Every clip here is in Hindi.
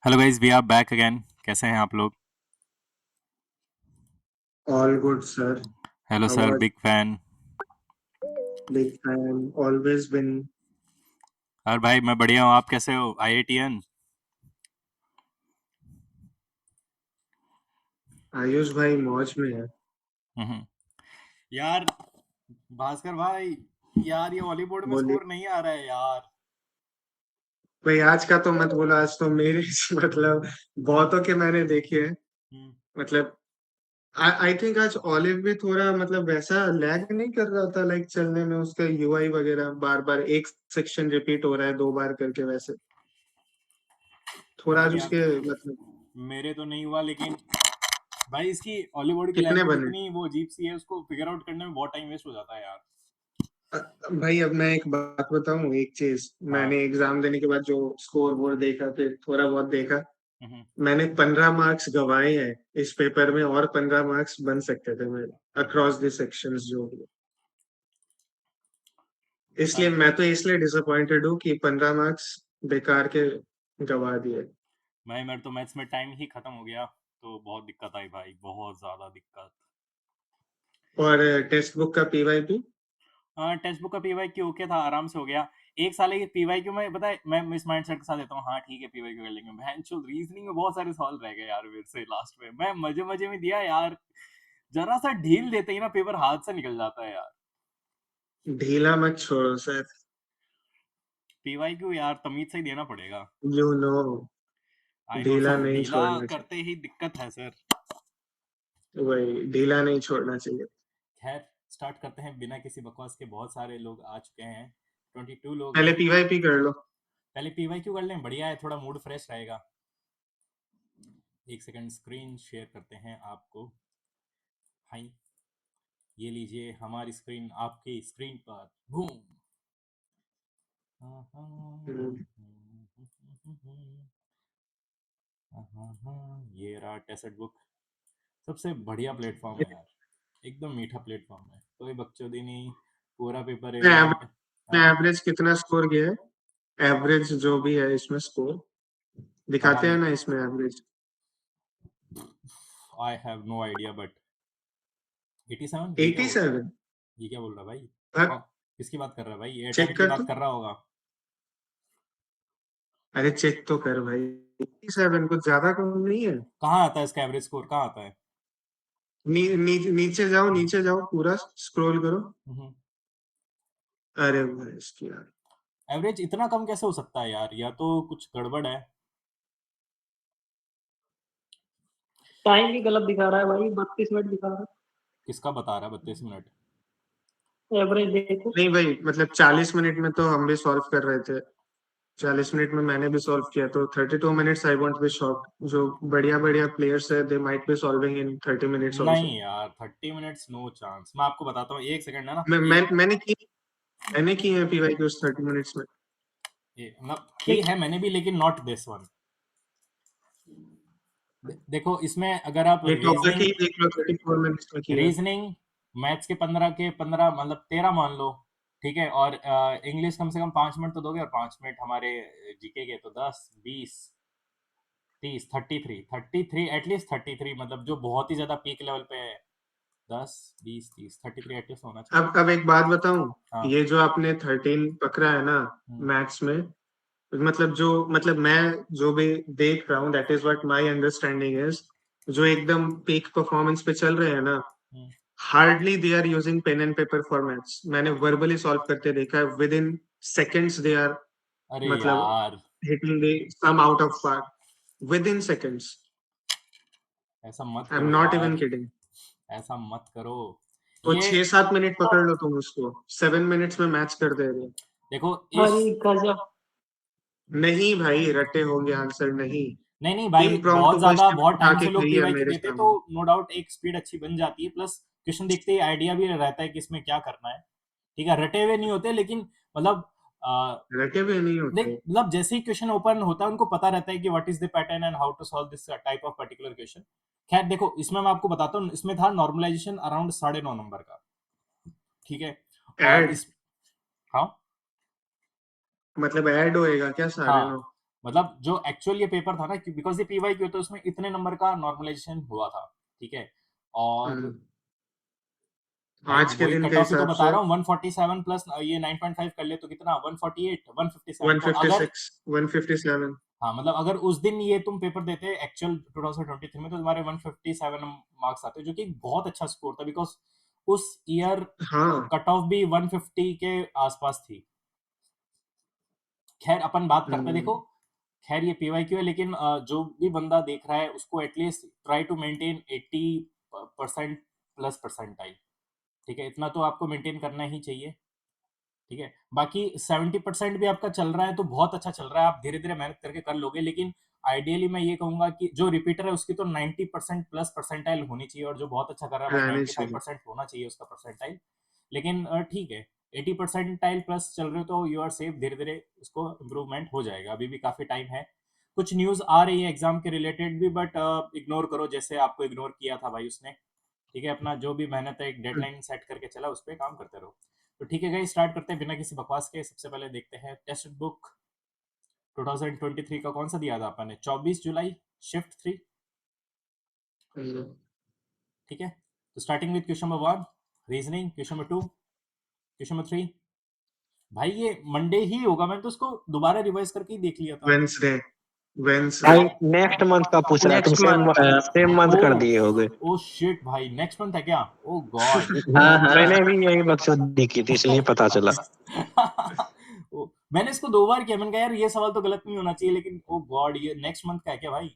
Hello guys, we are back again. कैसे हैं आप लोग? All good, sir. Hello How sir, are big fan. big fan? Always been. और भाई मैं बढ़िया हूँ, आप कैसे हो? आईआईटीएन। आयुष भाई मौज में है। यार भास्कर भाई, यार ये हॉलीवुड में बोलिए। स्कोर नहीं आ रहा है यार। भाई आज का तो मत बोला, आज तो मेरे मतलब बहुतों के मैंने देखे हैं। हम्म, मतलब आई थिंक आज ऑलिव भी थोड़ा मतलब वैसा लैग नहीं कर रहा था, लाइक चलने में उसका यूआई वगैरह बार बार एक सेक्शन रिपीट हो रहा है दो बार करके, वैसे थोड़ा पता आज नहीं उसके यार, मतलब मेरे तो नहीं हुआ, लेकिन भाई इसकी हॉलीवुड की कितने लैंग्वेज बने। इतनी वो अजीब सी है, उसको फिगर आउट करने में बहुत टाइम वेस्ट हो जाता है यार। अ- भाई अब मैं एक बात बताऊं, एक चीज हाँ। मैंने एग्जाम देने के बाद जो स्कोर बोर्ड देखा, फिर थोड़ा बहुत देखा, हम्म, मैंने 15 मार्क्स गंवाए हैं इस पेपर में, और 15 मार्क्स बन सकते थे मेरे अक्रॉस द सेक्शंस जो भी है। पता इसलिए नहीं। मैं तो इसलिए डिसअपॉइंटेड हूँ कि 15 मार्क्स बेकार के गंवा दिए। भाई मेरे तो मैथ्स में टाइम ही खत्म हो गया, तो बहुत दिक्कत आई भाई, बहुत ज्यादा दिक्कत। और टेक्स्ट बुक का पीवाईपी। हाँ, टेक्स्ट बुक का पीवाई क्यू ओके था, आराम से हो गया। एक साल की पीवाई क्यू में पता है, मैं इस माइंड सेट के साथ देता हूँ, हाँ ठीक है पीवाई क्यू कर लेंगे। बहनचोद रीजनिंग में बहुत सारे सवाल रह गए यार मेरे से, लास्ट में मैं मजे मजे में दिया यार। जरा सा ढील देते ही ना पेपर हाथ से निकल जाता है यार। ढीला मत छोड़ो सर। पीवाई क्यू यार तमीज से ही देना पड़ेगा। You know. आई नो ढीला सर, नहीं ढीला छोड़ना चाहिए। करते ही दिक्कत है सर। वही ढीला नहीं छोड़ना चाहिए। खैर, स्टार्ट करते हैं बिना किसी बकवास के। बहुत सारे लोग आ चुके हैं, 22 लोग पहले हैं। पीवाईपी कर लो। पहले पीवाई क्यू कर लें, बढ़िया है, थोड़ा मूड फ्रेश रहेगा। एक सेकंड, स्क्रीन शेयर करते हैं आपको। हाई, ये लीजिए हमारी स्क्रीन आपकी स्क्रीन पर। बूम। हम्म, ये रहा टेस्ट बुक। सबसे बढ़िया प्लेटफॉर्म है यार, एकदम मीठा प्लेटफॉर्म है, कोई बकचोदी नहीं। पूरा पेपर एलिमेंट। हाँ। एवरेज कितना स्कोर गया है? एवरेज जो भी है इसमें स्कोर कहाँ दिखाते हैं गए? ना इसमें average. I have no idea, but 87। ये क्या बोल रहा है? 87। ये क्या बोल रहा है भाई? हाँ, कौन? किसकी बात कर रहा है भाई? ये चेक अटेम्प्ट की कर बात तो। कर रहा होगा। अरे चेक तो कर भाई। 87 कुछ ज्यादा कम नहीं है। कहाँ आता है इसका एवरेज स्कोर, कहाँ आता है? नीचे जाओ, नीचे जाओ, पूरा स्क्रॉल करो। हम्म। अरे भाई इसकी यार। एवरेज इतना कम कैसे हो सकता है यार, या तो कुछ गड़बड़ है। टाइम भी गलत दिखा रहा है भाई, 32 मिनट दिखा रहा किसका बता रहा है 32 मिनट? है। एवरेज देखो। नहीं भाई, मतलब 40 मिनट में तो हम भी सॉल्व कर रहे थे। 40 मिनट में मैंने भी सॉल्व किया, तो 32 minutes I want be shocked. जो बढ़िया बढ़िया प्लेयर्स है, they might be solving in 30 minutes नहीं ऑल्सो। यार, 30 मिनट्स नो चांस। मैं आपको बताता हूँ, एक सेकंड है ना मैं मैंने की है पीवाई की उस 30 मिनट्स में। मतलब की देख, है मैंने भी, लेकिन नॉट दिस वन। देखो इसमें अगर आप ये टॉपर की रीजनिंग, ही देख लो, 34 मिनट्स में की है। रीजनिंग मैथ्स के 15 मतलब 13 मान लो, ठीक है, और इंग्लिश कम से कम 5 मिनट तो दोगे, और 5 मिनट हमारे जीके के, तो 10 20 30 33 एटलीस्ट 33, मतलब जो बहुत ही ज्यादा पीक लेवल पे है। 10 20 30 33 एटलीस्ट होना चाहिए। अब एक बात बताऊं। हाँ। ये जो आपने 13 पकड़ा है ना हम्म, मैथ्स में, मतलब मैं जो भी देख रहा हूँ, that is what my understanding is, जो एकदम पीक परफॉर्मेंस पे चल रहे हैं ना, हम्म। Hardly they are using pen and paper for maths. मैंने वर्बली सॉल्व करते देखा है, within seconds they are अरे मतलब यार, hitting the sum out of park, within seconds. ऐसा मत आई एम करो नॉट इवन यार, किडिंग। ऐसा मत करो। तो ये 6-7 मिनट पकड़ लो तुम उसको, 7 मिनट्स में मैच कर दे रहे हो। देखो इस, अरे गजब। नहीं भाई, रटे होंगे आंसर नहीं। नहीं नहीं भाई, इम्प्रॉम्प्टू बहुत ज्यादा क्वेश्चन बहुत उठा टाइम के से लोग खाई है पीवाई क्यू मेरे देते तो सामने। नो डाउट एक स्पीड अच्छी बन जाती है, प्लस क्वेश्चन देखते ही आइडिया भी रहता है कि इसमें क्या करना है। ठीक है, रटे हुए नहीं होते, लेकिन मतलब रटे भी नहीं देख, होते। मतलब जैसे ही क्वेश्चन ओपन होता है उनको पता रहता है कि what is the pattern and how to solve this type of particular question. खैर देखो, इसमें मैं आपको बताता हूँ, इसमें था नॉर्मलाइजेशन अराउंड 9.5 नंबर का। ठीक है। और ऐड इस, हाँ। मतलब ऐड होएगा क्या सारे हाँ, नो? मतलब जो एक्चुअल ये पेपर था ना, बिकॉज ये PYQ तो उसमें इतने नंबर का नॉर्मलाइजेशन हुआ था, ठीक है, और भाई आज के वही दिन कट के ऑफ ही तो हिसाब बता से रहा हूँ, 147 प्लस ये 9.5 कर ले तो कितना, 148, 157। तो अगर 156 157 हाँ मतलब अगर उस दिन ये तुम पेपर देते एक्चुअल 2023 में, तो तुम्हारे 157 मार्क्स आते, जो कि बहुत अच्छा स्कोर था, बिकॉज उस ईयर हाँ कट ऑफ भी 150 के आसपास थी। खैर अपन बात करते हैं, देखो खैर ये PYQ है, लेकिन जो भी बंदा देख रहा है उसको at least try to maintain 80% plus percentile, ठीक है, इतना तो आपको मेंटेन करना ही चाहिए, ठीक है। बाकी 70% भी आपका चल रहा है तो बहुत अच्छा चल रहा है, आप धीरे धीरे मेहनत करके कर लोगे, लेकिन आइडियली मैं ये कहूंगा कि जो रिपीटर है उसकी तो 90% प्लस परसेंटाइल होनी चाहिए, और जो बहुत अच्छा कर रहा है भाई रहने 95% होना चाहिए उसका परसेंटाइल। लेकिन ठीक है, 80% प्लस चल रहे हो तो यू आर सेफ, धीरे धीरे उसको इम्प्रूवमेंट हो जाएगा, अभी भी काफी टाइम है। कुछ न्यूज आ रही है एग्जाम के रिलेटेड भी, बट इग्नोर करो, जैसे आपको इग्नोर किया था भाई उसने, ठीक है। अपना जो भी मेहनत है, एक डेडलाइन सेट करके चला, उस पर काम करते रहो। तो ठीक है गाइस, स्टार्ट करते हैं बिना किसी बकवास के। सबसे पहले देखते हैं टेक्स्ट बुक 2023 का कौन सा दिया था अपन ने, 24 जुलाई, शिफ्ट 3, ठीक है। तो starting with question number 1 reasoning, question number 2, question number 3। भाई ये मंडे ही होगा, मैंने तो उसको दोबारा रिवाइज करके ही देख लिया था। वेंसडे भाई नेक्स्ट मंथ का पूछ रहा है, तुम नेक्स्ट मंथ सेम मंथ कर दिए होगे। ओ शिट भाई, नेक्स्ट मंथ है क्या? ओ गॉड। मैंने भी यही मकसद देखी थी, इसलिए पता चला। मैंने इसको 2 बार किया, मैंने कहा यार ये सवाल तो गलत नहीं होना चाहिए, लेकिन ओ गॉड ये नेक्स्ट मंथ का है क्या भाई?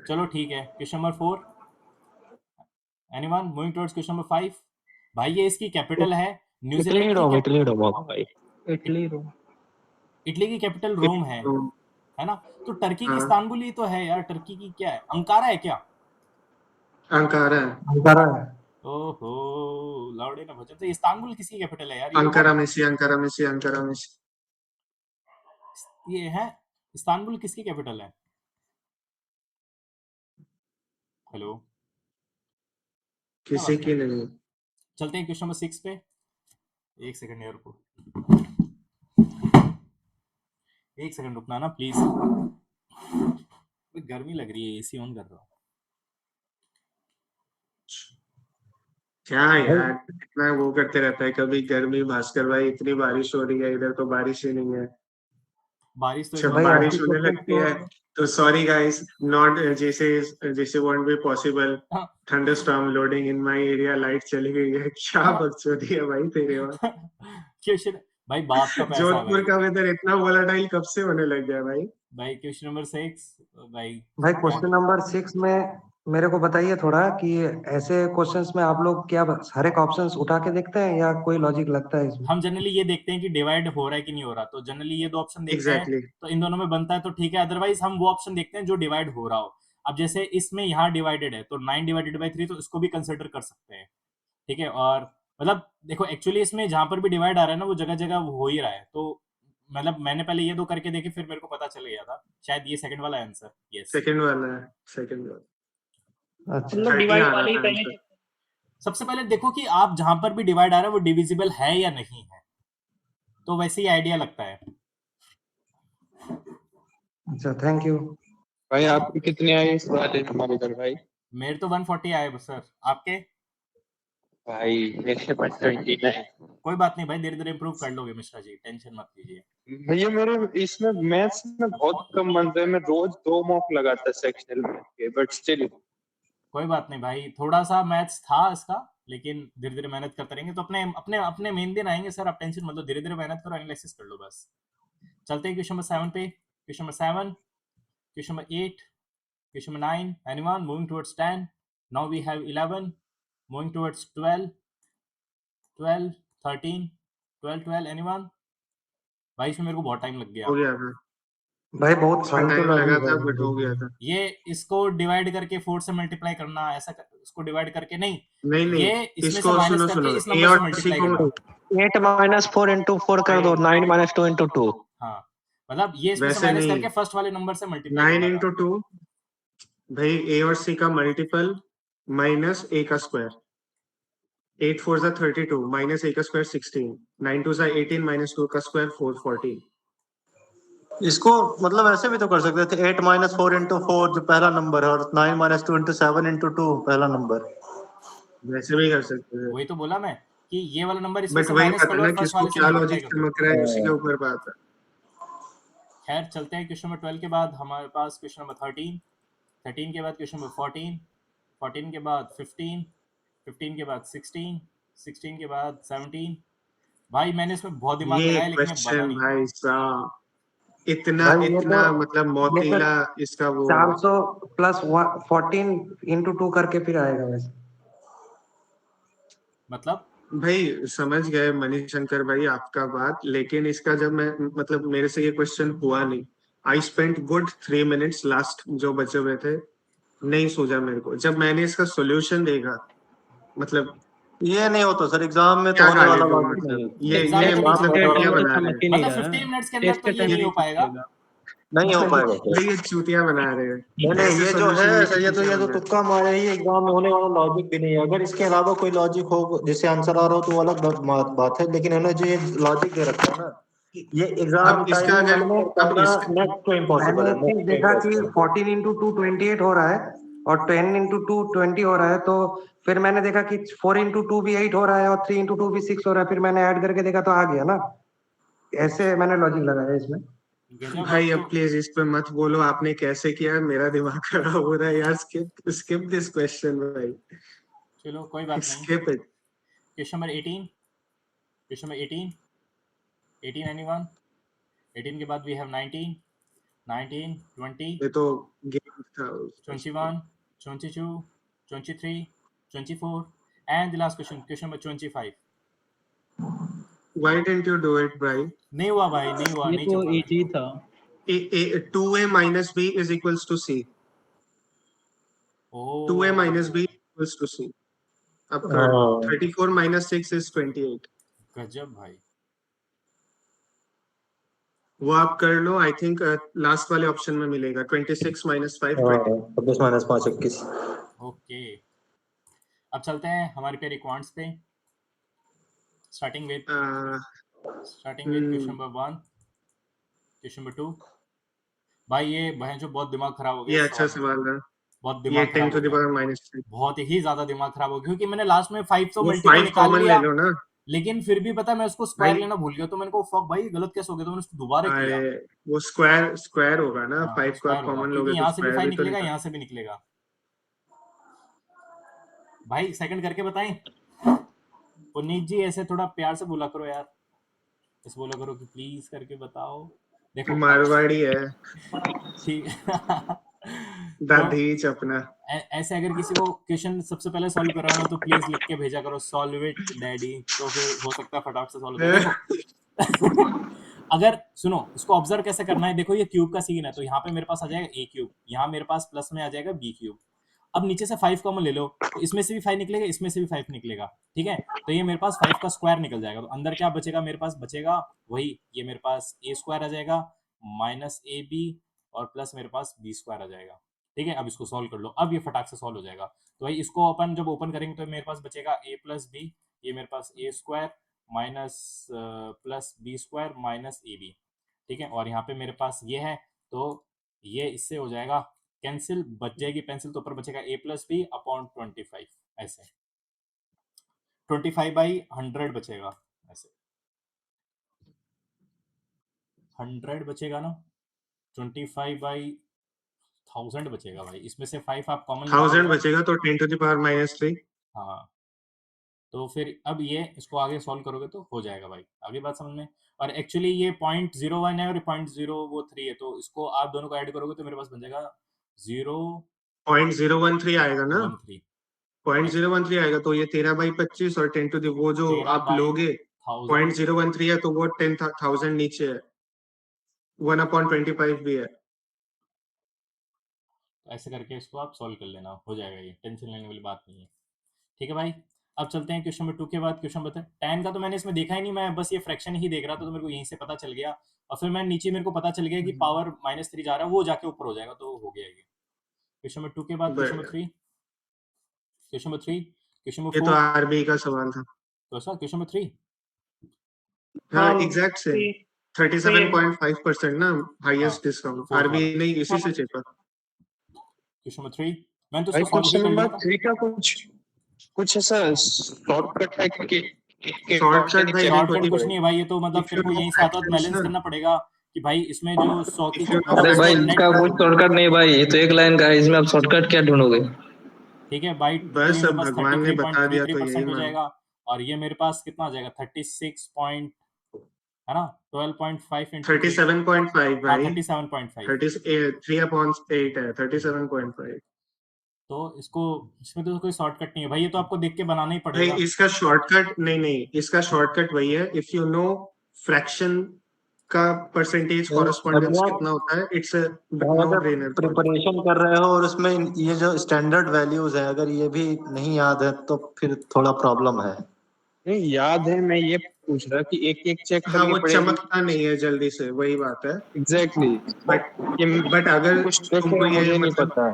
चलो ठीक है, question number 4, anyone moving towards question number 5। भाई ये इसकी कैपिटल है न्यूजीलैंड की, इटली रोम होगा भाई। इटली रोम। इटली की कैपिटल रोम है ना? तो टर्की की हाँ इस्तांबुल ही तो है यार, टर्की की क्या है, अंकारा है क्या? अंकारा है अंकारा है। ओहो लौड़े ना भजन, तो इस्तांबुल किसकी कैपिटल है यार, ये अंकारा मेसी अंकारा मेसी अंकारा मेसी ये है इस्तांबुल किसकी कैपिटल है? हेलो, क्या किसी बात की है? नहीं। चलते हैं क्वेश्चन नंबर 6 पे। एक सेकंड यार को, एक सेकंड रुकना ना प्लीज, गर्मी लग रही है, एसी ऑन कर रहा हूँ। क्या यार इतना वो करते रहता है, कभी गर्मी भास्कर भाई, इतनी बारिश हो रही है इधर तो बारिश ही नहीं है। बारिश तो इस जब बार बारिश बहुत होने लगती है तो सॉरी गाइस, नॉट जैसे जैसे वोंट बी पॉसिबल, हाँ। Thunderstorm loading in my area, light चली गई है। क्या बकचोदी है भाई तेरे वहाँ। क्वेश्चन भाई, बाप का पैसा है जोधपुर भाई। का वेदर इतना वोलेटाइल कब से होने लग गया भाई? भाई क्वेश्चन नंबर 6 भाई, भाई क्वेश्चन नंबर 6 में मेरे को बताइए थोड़ा कि ऐसे क्वेश्चंस में आप लोग क्या हर एक ऑप्शंस उठा के देखते हैं या कोई लॉजिक लगता है इसमें? हम जनरली ये देखते हैं कि डिवाइड हो रहा है कि नहीं हो रहा, तो जनरली ये 2 ऑप्शन देखते हैं, एग्जैक्टली तो इन दोनों में बनता है तो ठीक है, अदरवाइज हम वो ऑप्शन देखते हैं जो डिवाइड हो रहा हो। अब जैसे इसमें यहाँ डिवाइडेड है तो 9 डिवाइडेड बाई 3, तो इसको भी कंसिडर कर सकते हैं, ठीक है। और मतलब देखो एक्चुअली इसमें जहां पर भी डिवाइड आ रहा है ना, वो जगह जगह हो ही रहा है, तो मतलब मैंने पहले ये 2 करके देखे, फिर मेरे को पता चल गया था, शायद ये सेकंड वाला आंसर, यस। सेकंड वाला है, सेकंड वाला अच्छा मतलब 30 डिवाइड आ रहा वाले ही था पहले आंसर। सबसे पहले देखो कि आप जहां पर भी डिवाइड आ रहा है वो डिविजिबल है या नहीं है, तो वैसे ही आइडिया लगता है। अच्छा, थैंक यू। भाई आपकी कितनी आई इस बार हमारे घर भाई? मेरे तो 140 आए सर, आपके? भाई मेरे पास 29। कोई बात नहीं भाई, धीरे धीरे इंप्रूव कर लोगे मिश्रा जी, टेंशन मत लीजिए। भैया मेरे इसमें मैथ्स में बहुत कम बनते हैं, मैं रोज 2 मॉक लगाता सेक्शनल मैथ के, बट स्टिल। कोई बात नहीं भाई, थोड़ा सा मैथ्स था इसका, लेकिन धीरे धीरे मेहनत करते रहेंगे तो अपने अपने अपने मेन दिन आएंगे सर, आप टेंशन मत लो, धीरे धीरे मेहनत करो, एनालिसिस कर लो बस। चलते हैं क्वेश्चन नंबर 7 पे, question number 7, question number 8, question number 9, anyone moving towards 10, now we have 11, moving towards 12, 12, 13, 12, 12, anyone? भाई इसमें मेरे को बहुत टाइम लग गया। हो गया था भाई बहुत इसमें फालतू टाइम लगा था, बट हो लॉजिक गया है। था। ये इसको डिवाइड करके 4 से मल्टीप्लाई करना, ऐसा इसको डिवाइड करके नहीं, नहीं नहीं, ये इसमें से इसको माइनस सुनो करके सुनो, इस ए नंबर से और सी मल्टीप्लाई को करना। 8 माइनस 4 इंटू 4 कर दो, 9 माइनस 2 इंटू 2। हाँ मतलब ये इसमें से वैसे माइनस नहीं, करके फर्स्ट वाले नंबर से मल्टीप्लाई 9 करना था। इंटू 2 भाई, ए और सी का मल्टीपल माइनस ए का स्क्वायर, 8 4 जा 32 माइनस ए का स्क्वायर 16, 9 2 जा 18 माइनस 2 का स्क्वायर 414। इसको मतलब ऐसे भी तो कर सकते थे, 8 - 4 × 4 जो पहला नंबर है, और 9 - 2 × 7 × 2 पहला नंबर। वैसे भी कर सकते थे, वही तो बोला मैं कि ये वाला नंबर इसमें बट से वही माइनस बात कर है लो ना और कि फर्स्ट इसको वाले से क्या मल्टीप्लाई लॉजिक कर दो। चमक रहा है उसी के ऊपर बात है। खैर चलते हैं क्वेश्चन नंबर 12 के बाद हमारे पास क्वेश्चन नंबर 13, 13 के बाद क्वेश्चन नंबर 14, 14 के बाद 15, 15 के बाद 16, 16 के बाद 17। भाई मैंने इसमें बहुत दिमाग ये लगाया लेकिन ये बना क्वेश्चन नहीं। भाई साहब, इतना भाई ये इतना तो मतलब ये तो मौतीला इसका वो है। 400 प्लस 14 × 2 करके फिर आएगा वैसे। मतलब भाई समझ गए मणिशंकर भाई आपका बात, लेकिन इसका जब मैं मतलब मेरे से ये क्वेश्चन हुआ नहीं, I spent good 3 minutes last जो बचे हुए थे, नहीं सूझा मेरे को। जब मैंने इसका सॉल्यूशन देखा, मतलब ये नहीं होता सर, एग्जाम में तो क्या होने गाली वाला दूं, लॉजिक नहीं मतलब है। ये एग्जाम में ये तो नहीं एग्जाम में चलेगा। थोड़ा चूतिया सा बना रहे हैं, मतलब 15 मिनट्स के अंदर तो ये नहीं हो पाएगा। नहीं हो पाएगा सर। ये चूतिया बना रहे हैं। नहीं ऐसे ये जो है solution सर, ये चूतिया तो बना रहे तुक्का मारे ही, एग्जाम में होने वाला लॉजिक भी नहीं है। अगर इसके अलावा कोई लॉजिक हो जिससे आंसर आ रहा हो तो वो अलग बात है, लेकिन इन्होंने जो ये लॉजिक दे रखा है ना, ये हैं। एग्जाम अब टाइम इसका में अगर मालूम कर अब पाना इसका नेक्स्ट टू इम्पॉसिबल मैंने है, एक चीज नेक्स्ट टू देखा कि इम्पॉसिबल। 14 × 2 28 हो रहा है और 10 × 2 20 हो रहा है, तो फिर मैंने देखा कि 4 × 2 भी 8 हो रहा है और 3 × 2 भी 6 हो रहा है, फिर मैंने ऐड करके देखा तो आ गया ना। ऐसे मैंने लॉजिक लगाया इसमें। गजब आप भाई अब तो। प्लीज इस पे मत बोलो आपने कैसे किया, मेरा दिमाग खराब हो रहा है यार। स्किप स्किप दिस क्वेश्चन भाई, चलो कोई बात नहीं। Skip it. Question number 18, question number 18, 18 anyone, 18 के बाद वी हैव 19, 19, 20, ये तो गेम था उस question. 21, 22, 23, 24 and the last question, question number 25। Why didn't you do it भाई? नहीं हुआ भाई, नहीं हुआ, ये नहीं तो चल रहा मेरे इजी को। था। 2a - b is equals to c, 2a - b O equals to c। अब कर लो, 34 - 6 is 28। गजब भाई। वो आप कर लो, आई थिंक लास्ट वाले ऑप्शन में मिलेगा। 26 - 5 20। 26 - 5 21। ओके अब चलते हैं हमारे प्यारे क्वांट्स पे, starting with question number 1, question number 2। भाई ये बहन जो बहुत दिमाग खराब हो गया ये इस अच्छा सवाल में, सवाल है। बहुत ये दिमाग 10 खराब हो to the गया, power -3। बहुत ही ज्यादा दिमाग खराब हो गया क्योंकि मैंने लास्ट में 5 तो वो मल्टीपल 5 निकाल कॉमन ले लिया, लो ना लेकिन फिर भी पता है मैं उसको स्क्वायर भाई। लेना भूल गया, तो मैंने को फक भाई गलत कैसे हो गया, तो मैंने उसको दोबारा अरे किया। वो स्क्वायर स्क्वायर होगा ना, हाँ 5 को आप स्क्वायर होगा कॉमन क्योंकि लोगे तो यहाँ से भी स्क्वायर 5 भी तो निकलेगा, निकल। यहाँ से भी निकलेगा। भाई सेकंड करके बताएं। पुनीत जी ऐसे थोड़ा प्यार से बोला करो यार, ऐसे बोला करो कि प्लीज करके बताओ। देखो अब मारवाड़ी है, ठीक तो दादी चपना। ऐसे अगर किसी को क्वेश्चन सबसे पहले सॉल्व कराना तो प्लीज लिख के भेजा करो सॉल्व इट डैडी, तो फिर हो सकता है फटाफट से सॉल्व हो जाए। देखो अगर सुनो इसको ऑब्जर्व कैसे करना है, देखो ये क्यूब का सीन है, तो यहाँ पे मेरे पास आ जाएगा ए क्यूब, यहाँ मेरे पास प्लस में आ जाएगा बी क्यूब। अब नीचे से 5 कॉमन ले लो, तो इसमें से भी 5 निकलेगा, इसमें से भी 5 निकलेगा, ठीक है। तो ये मेरे पास 5 का स्क्वायर निकल जाएगा, तो अंदर क्या बचेगा मेरे पास, बचेगा वही ये मेरे पास ए स्क्वायर आ जाएगा माइनस ए बी और प्लस मेरे पास बी स्क्वायर आ जाएगा, ठीक है। अब इसको सॉल्व कर लो, अब ये फटाक से सॉल्व हो जाएगा। तो भाई इसको अपन जब ओपन करेंगे तो मेरे पास बचेगा ए प्लस बी, ये मेरे पास A square minus plus B square minus A B, ठीक है। और यहाँ पे मेरे पास ये है, तो ये इससे हो जाएगा कैंसिल, बच जाएगी पेंसिल, तो ऊपर बचेगा ए प्लस बी अपॉन 25, ऐसे 25/100 बचेगा, ऐसे 100 बचेगा ना, 25/1000 बचेगा भाई, इसमें से 5 आप कॉमन निकालोगे 1000 ना। बचेगा तो 10 to the power -3। हाँ तो फिर अब ये इसको आगे सॉल्व करोगे तो हो जाएगा भाई, आगे बात समझ में। और एक्चुअली ये 0.01 है और 0.003 है, तो इसको आप दोनों को ऐड करोगे तो मेरे पास बन जाएगा 0.013 आएगा ना, 0.13 0.013 आएगा, तो ये 13/25 और 10 to the वो जो आप लोगे 13/1000 0.013 है, तो वो 10,000 नीचे है, 1/25 भी है। ऐसे करके इसको आप सॉल्व कर लेना, हो जाएगा, ये टेंशन लेने वाली बात नहीं है, ठीक है भाई। अब चलते हैं क्वेश्चन नंबर 2 के बाद क्वेश्चन नंबर 10 का, तो मैंने इसमें देखा ही नहीं, मैं बस ये फ्रैक्शन ही देख रहा था, तो मेरे को यहीं से पता चल गया, और फिर मैं नीचे मेरे को पता चल गया कि पावर -3 जा रहा है, वो जाके ऊपर हो जाएगा, तो हो गया ये। क्वेश्चन नंबर 2 के बाद question number 3, question number 3, question number ये तो 4, आरबीआई का सवाल था। तो ऐसा क्वेश्चन नंबर 3 हाँ हाँ एग्जैक्ट सेम। 37.5% ना हाईएस्ट डिस्काउंट, 4 आरबी हमारा नहीं इसी से चेपा। क्वेश्चन नंबर 3 मैंने तो भाई इसको सॉल्व भी क्वेश्चन कर लिया नंबर था 3 का कुछ ऐसा शॉर्टकट है कि शॉर्टकट भाई शॉर्टकट कुछ नहीं है भाई, ये तो मतलब इफ तेरे यू को नो यहीं से आता फ्रैक्शंस बैलेंस ना, करना पड़ेगा कि भाई इसमें जो 100 की इफ यू नो मतलब अरे भाई उसको फ्रैक्शंस नेट इसका कुछ शॉर्टकट नहीं भाई, ये तो एक लाइन का है, इसमें आप शॉर्टकट क्या ढूंढोगे? ठीक है भाई, तो ये बस मेरे अब पास भगवान ने बता दिया तो यही 33.33% हो मान। जाएगा और ये मेरे पास कितना आ जाएगा 36 पॉइंट है ना 12.5 into 3 37.5 हाँ भाई, 37.5 3/8 है 37.5। तो इसमें तो कोई शॉर्टकट नहीं है भाई, ये तो आपको देख के बनाना ही भाई पड़ेगा। इसका शॉर्टकट नहीं, इसका शॉर्टकट वही है, इफ यू नो फ्रैक्शन का परसेंटेज कॉरेस्पॉन्डेंस भैया कितना होता है, इट्स अ भाई नो अगर ब्रेनर। प्रिपरेशन कर रहे हो और उसमें ये जो स्टैंडर्ड वैल्यूज है अगर ये भी नहीं याद है तो फिर थोड़ा प्रॉब्लम है। नहीं याद है, मैं ये पूछ रहा कि एक एक चेक हाँ करनी वो पड़ेगी। चमकता नहीं है जल्दी से, वही बात है। एग्जैक्टली बट अगर कुछ ट्रिक तुमको है ये मुझे नहीं मतलब पता।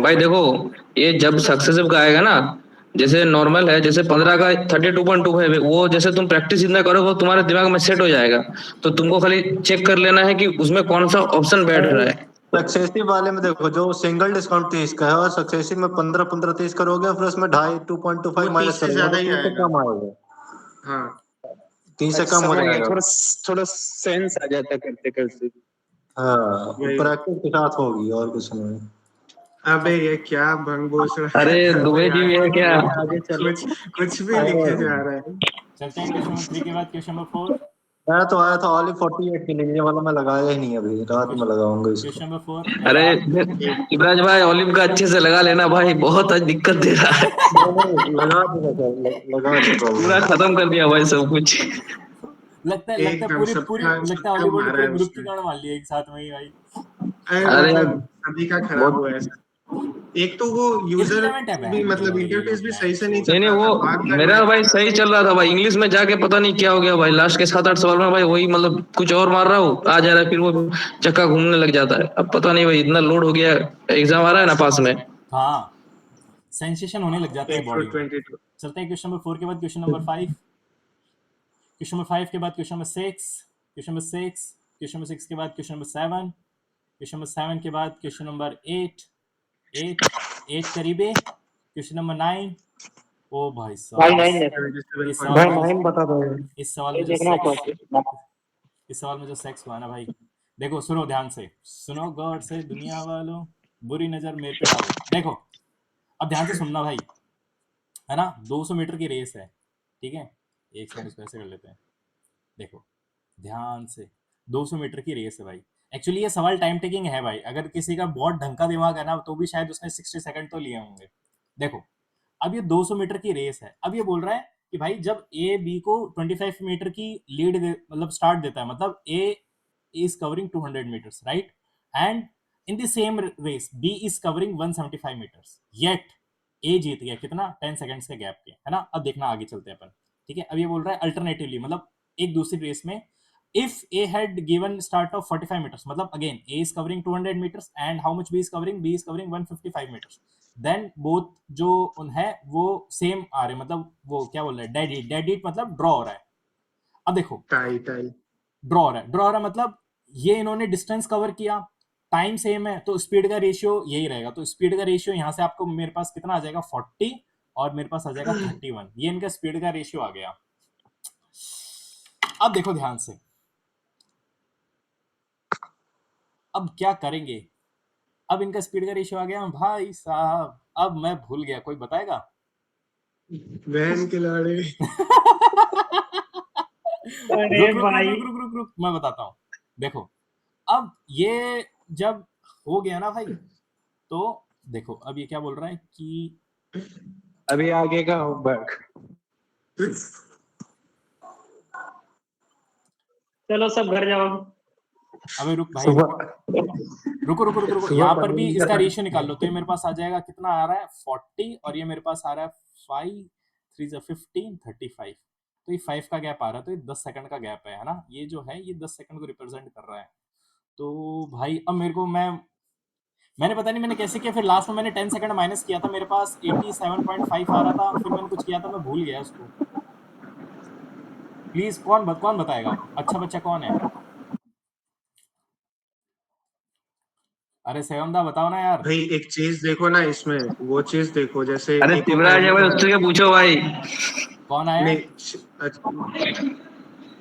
भाई देखो, ये जब सक्सेसिव का आएगा ना, जैसे नॉर्मल है, जैसे 15 का 32.2 है, वो जैसे तुम प्रैक्टिस जितना करोगे वो तुम्हारे दिमाग में सेट हो जाएगा, तो तुमको खाली चेक कर लेना है कि उसमें कौन सा ऑप्शन बैठ रहा है। सक्सेसिव वाले में देखो जो सिंगल डिस्काउंट 30 का है और सक्सेसिव में 15-15-30 करोगे फिर उसमें 2.25 वो 30 माइनस से करोगे ज्यादा तो ही 30 से आएगा। कम आएगा, हाँ 30 से अच्छा कम हो समझ गया, जाएगा। थोड़ा सेंस आ जाता करते करते। हाँ वही। प्रैक्टिस के साथ होगी और कुछ नहीं। अबे ये क्या भंग घोष रहा अरे है दुबे जी भी है क्या? आगे चलो। कुछ भी लिखे जा रहा है। चलते हैं क्वेश्चन नंबर 3 के बाद क्वेश्चन नंबर 4। मैं तो आया था ऑली 48 के लिए, ये वाला मैं लगाया ही नहीं, अभी रात में लगाऊंगा इसको। क्वेश्चन नंबर 4 अरे अगर इब्राज भाई ऑलिव का अच्छे से लगा लेना भाई, बहुत आज दिक्कत दे रहा है। नहीं, लगा दूंगा सर, लगा चुका पूरा हूँ। खत्म कर दिया भाई सब कुछ। लगता है एकदम पूरी पूरी लगता है सबका हॉलीवुड ने मारा पूरे है ग्रुप की उसने। गाड़ मार ली है एक साथ में ही भाई। अरे अरे यार मतलब सभी का खराब हुआ बहुत, है ऐसा। एक तो वो यूजर इररिलेवेंट है भी बहन मतलब चोद ये इंटरफेस लोग, भी सही बहन से नहीं चोद। चल नहीं रहा था, वो बार बार मेरा लैग भाई कर सही रहा चल रहा था भाई, इंग्लिश में जाके पता नहीं क्या हो गया भाई, लास्ट के 7-8 सवाल में भाई वही मतलब कुछ और मार रहा हूँ, आ जा रहा है, फिर वो चक्का घूमने लग जाता है। अब पता नहीं भाई इतना लोड हो गया, एग्जाम आ रहा है ना पास में। हाँ सेंसेशन होने लग जाते था। हैं बॉडी में। 8/22। चलते हैं क्वेश्चन नंबर 4 के बाद क्वेश्चन नंबर 5। क्वेश्चन नंबर 5 के बाद question number 6, question number 6, question number 6 के बाद क्वेश्चन नंबर 7, क्वेश्चन नंबर 7 के बाद क्वेश्चन नंबर 8, 8 करीबे क्वेश्चन नंबर 9। ओ भाई भाई साहब 9 है। इस भाई सवाल में 9 बता दो। इस सवाल ये में जो देखना सेक्स ऊपर। इस सवाल में जो सेक्स हुआ ना भाई, देखो सुनो ध्यान से, सुनो गौर से दुनिया वालों, बुरी नजर मेरे पे डालो। देखो अब ध्यान से सुनना भाई, है ना 200 मीटर की रेस है, ठीक है, एक सेकंड इसको ऐसे कर लेते हैं। देखो ध्यान से, 200 मीटर की रेस है भाई। एक्चुअली ये सवाल टाइम टेकिंग है भाई, अगर किसी का बहुत ढंग का दिमाग है ना तो भी शायद उसने 60 सेकंड तो लिए होंगे। देखो अब ये 200 मीटर की रेस है, अब ये बोल रहा है कि भाई जब ए बी को 25 मीटर की लीड मतलब स्टार्ट देता है, मतलब A is covering 200 metres right, and in the same race B is covering 175 metres, yet A जीत गया कितना 10 सेकंड्स के गैप के, है ना। अब देखना आगे चलते हैं अपन, ठीक है। अब ये बोल रहा है अल्टरनेटिवली, मतलब एक दूसरी रेस में, if A had given start of 45 meters, मतलब again A is covering 200 meters and how much B is covering, B is covering 155 meters, then both जो उन है वो सेम आ रहे, मतलब वो क्या बोल रहे हैं डेड हीट मतलब ड्रॉ हो रहा है। अब देखो टाई ड्रॉ हो रहा है मतलब ये इन्होंने डिस्टेंस कवर किया, टाइम सेम है, तो स्पीड का रेशियो यही रहेगा, तो स्पीड का रेशियो यहाँ से आपको मेरे पास कितना आ जाएगा 40 और मेरे पास आ जाएगा 31, ये इनका स्पीड का रेशियो आ गया। अब देखो ध्यान से, अब क्या करेंगे, अब इनका स्पीड का रेशियो आ गया भाई साहब, अब मैं भूल गया, कोई बताएगा? बहन के लाड़े। अरे भाई रुक मैं बताता हूँ। देखो अब ये जब हो गया ना भाई, तो देखो अब ये क्या बोल रहा है कि अभी आगे का होमवर्क। चलो सब घर जाओ। अबे रुक भाई, सुबह रुको यहाँ पर भी इसका रेशियो निकाल लो, तो ये मेरे पास आ जाएगा कितना आ रहा है 40 और ये मेरे पास आ रहा है 5 3 15 35, तो ये 5 का गैप आ रहा है, तो ये 10 सेकंड का गैप है ना, ये जो है ये 10 सेकंड को रिप्रेजेंट कर रहा है। तो भाई अब मेरे को मैंने पता नहीं मैंने कैसे किया, फिर लास्ट में मैंने 10 सेकंड माइनस किया था, मेरे पास 87.5 आ रहा था, फिर मैंने कुछ किया था, मैं भूल गया उसको। प्लीज कौन बताएगा, अच्छा बच्चा कौन है? अरे सेवमदा बताओ ना यार। भाई एक चीज देखो ना इसमें, वो चीज देखो जैसे अरे निको शिवराज है भाई, उससे क्या पूछो भाई। कौन आया? नहीं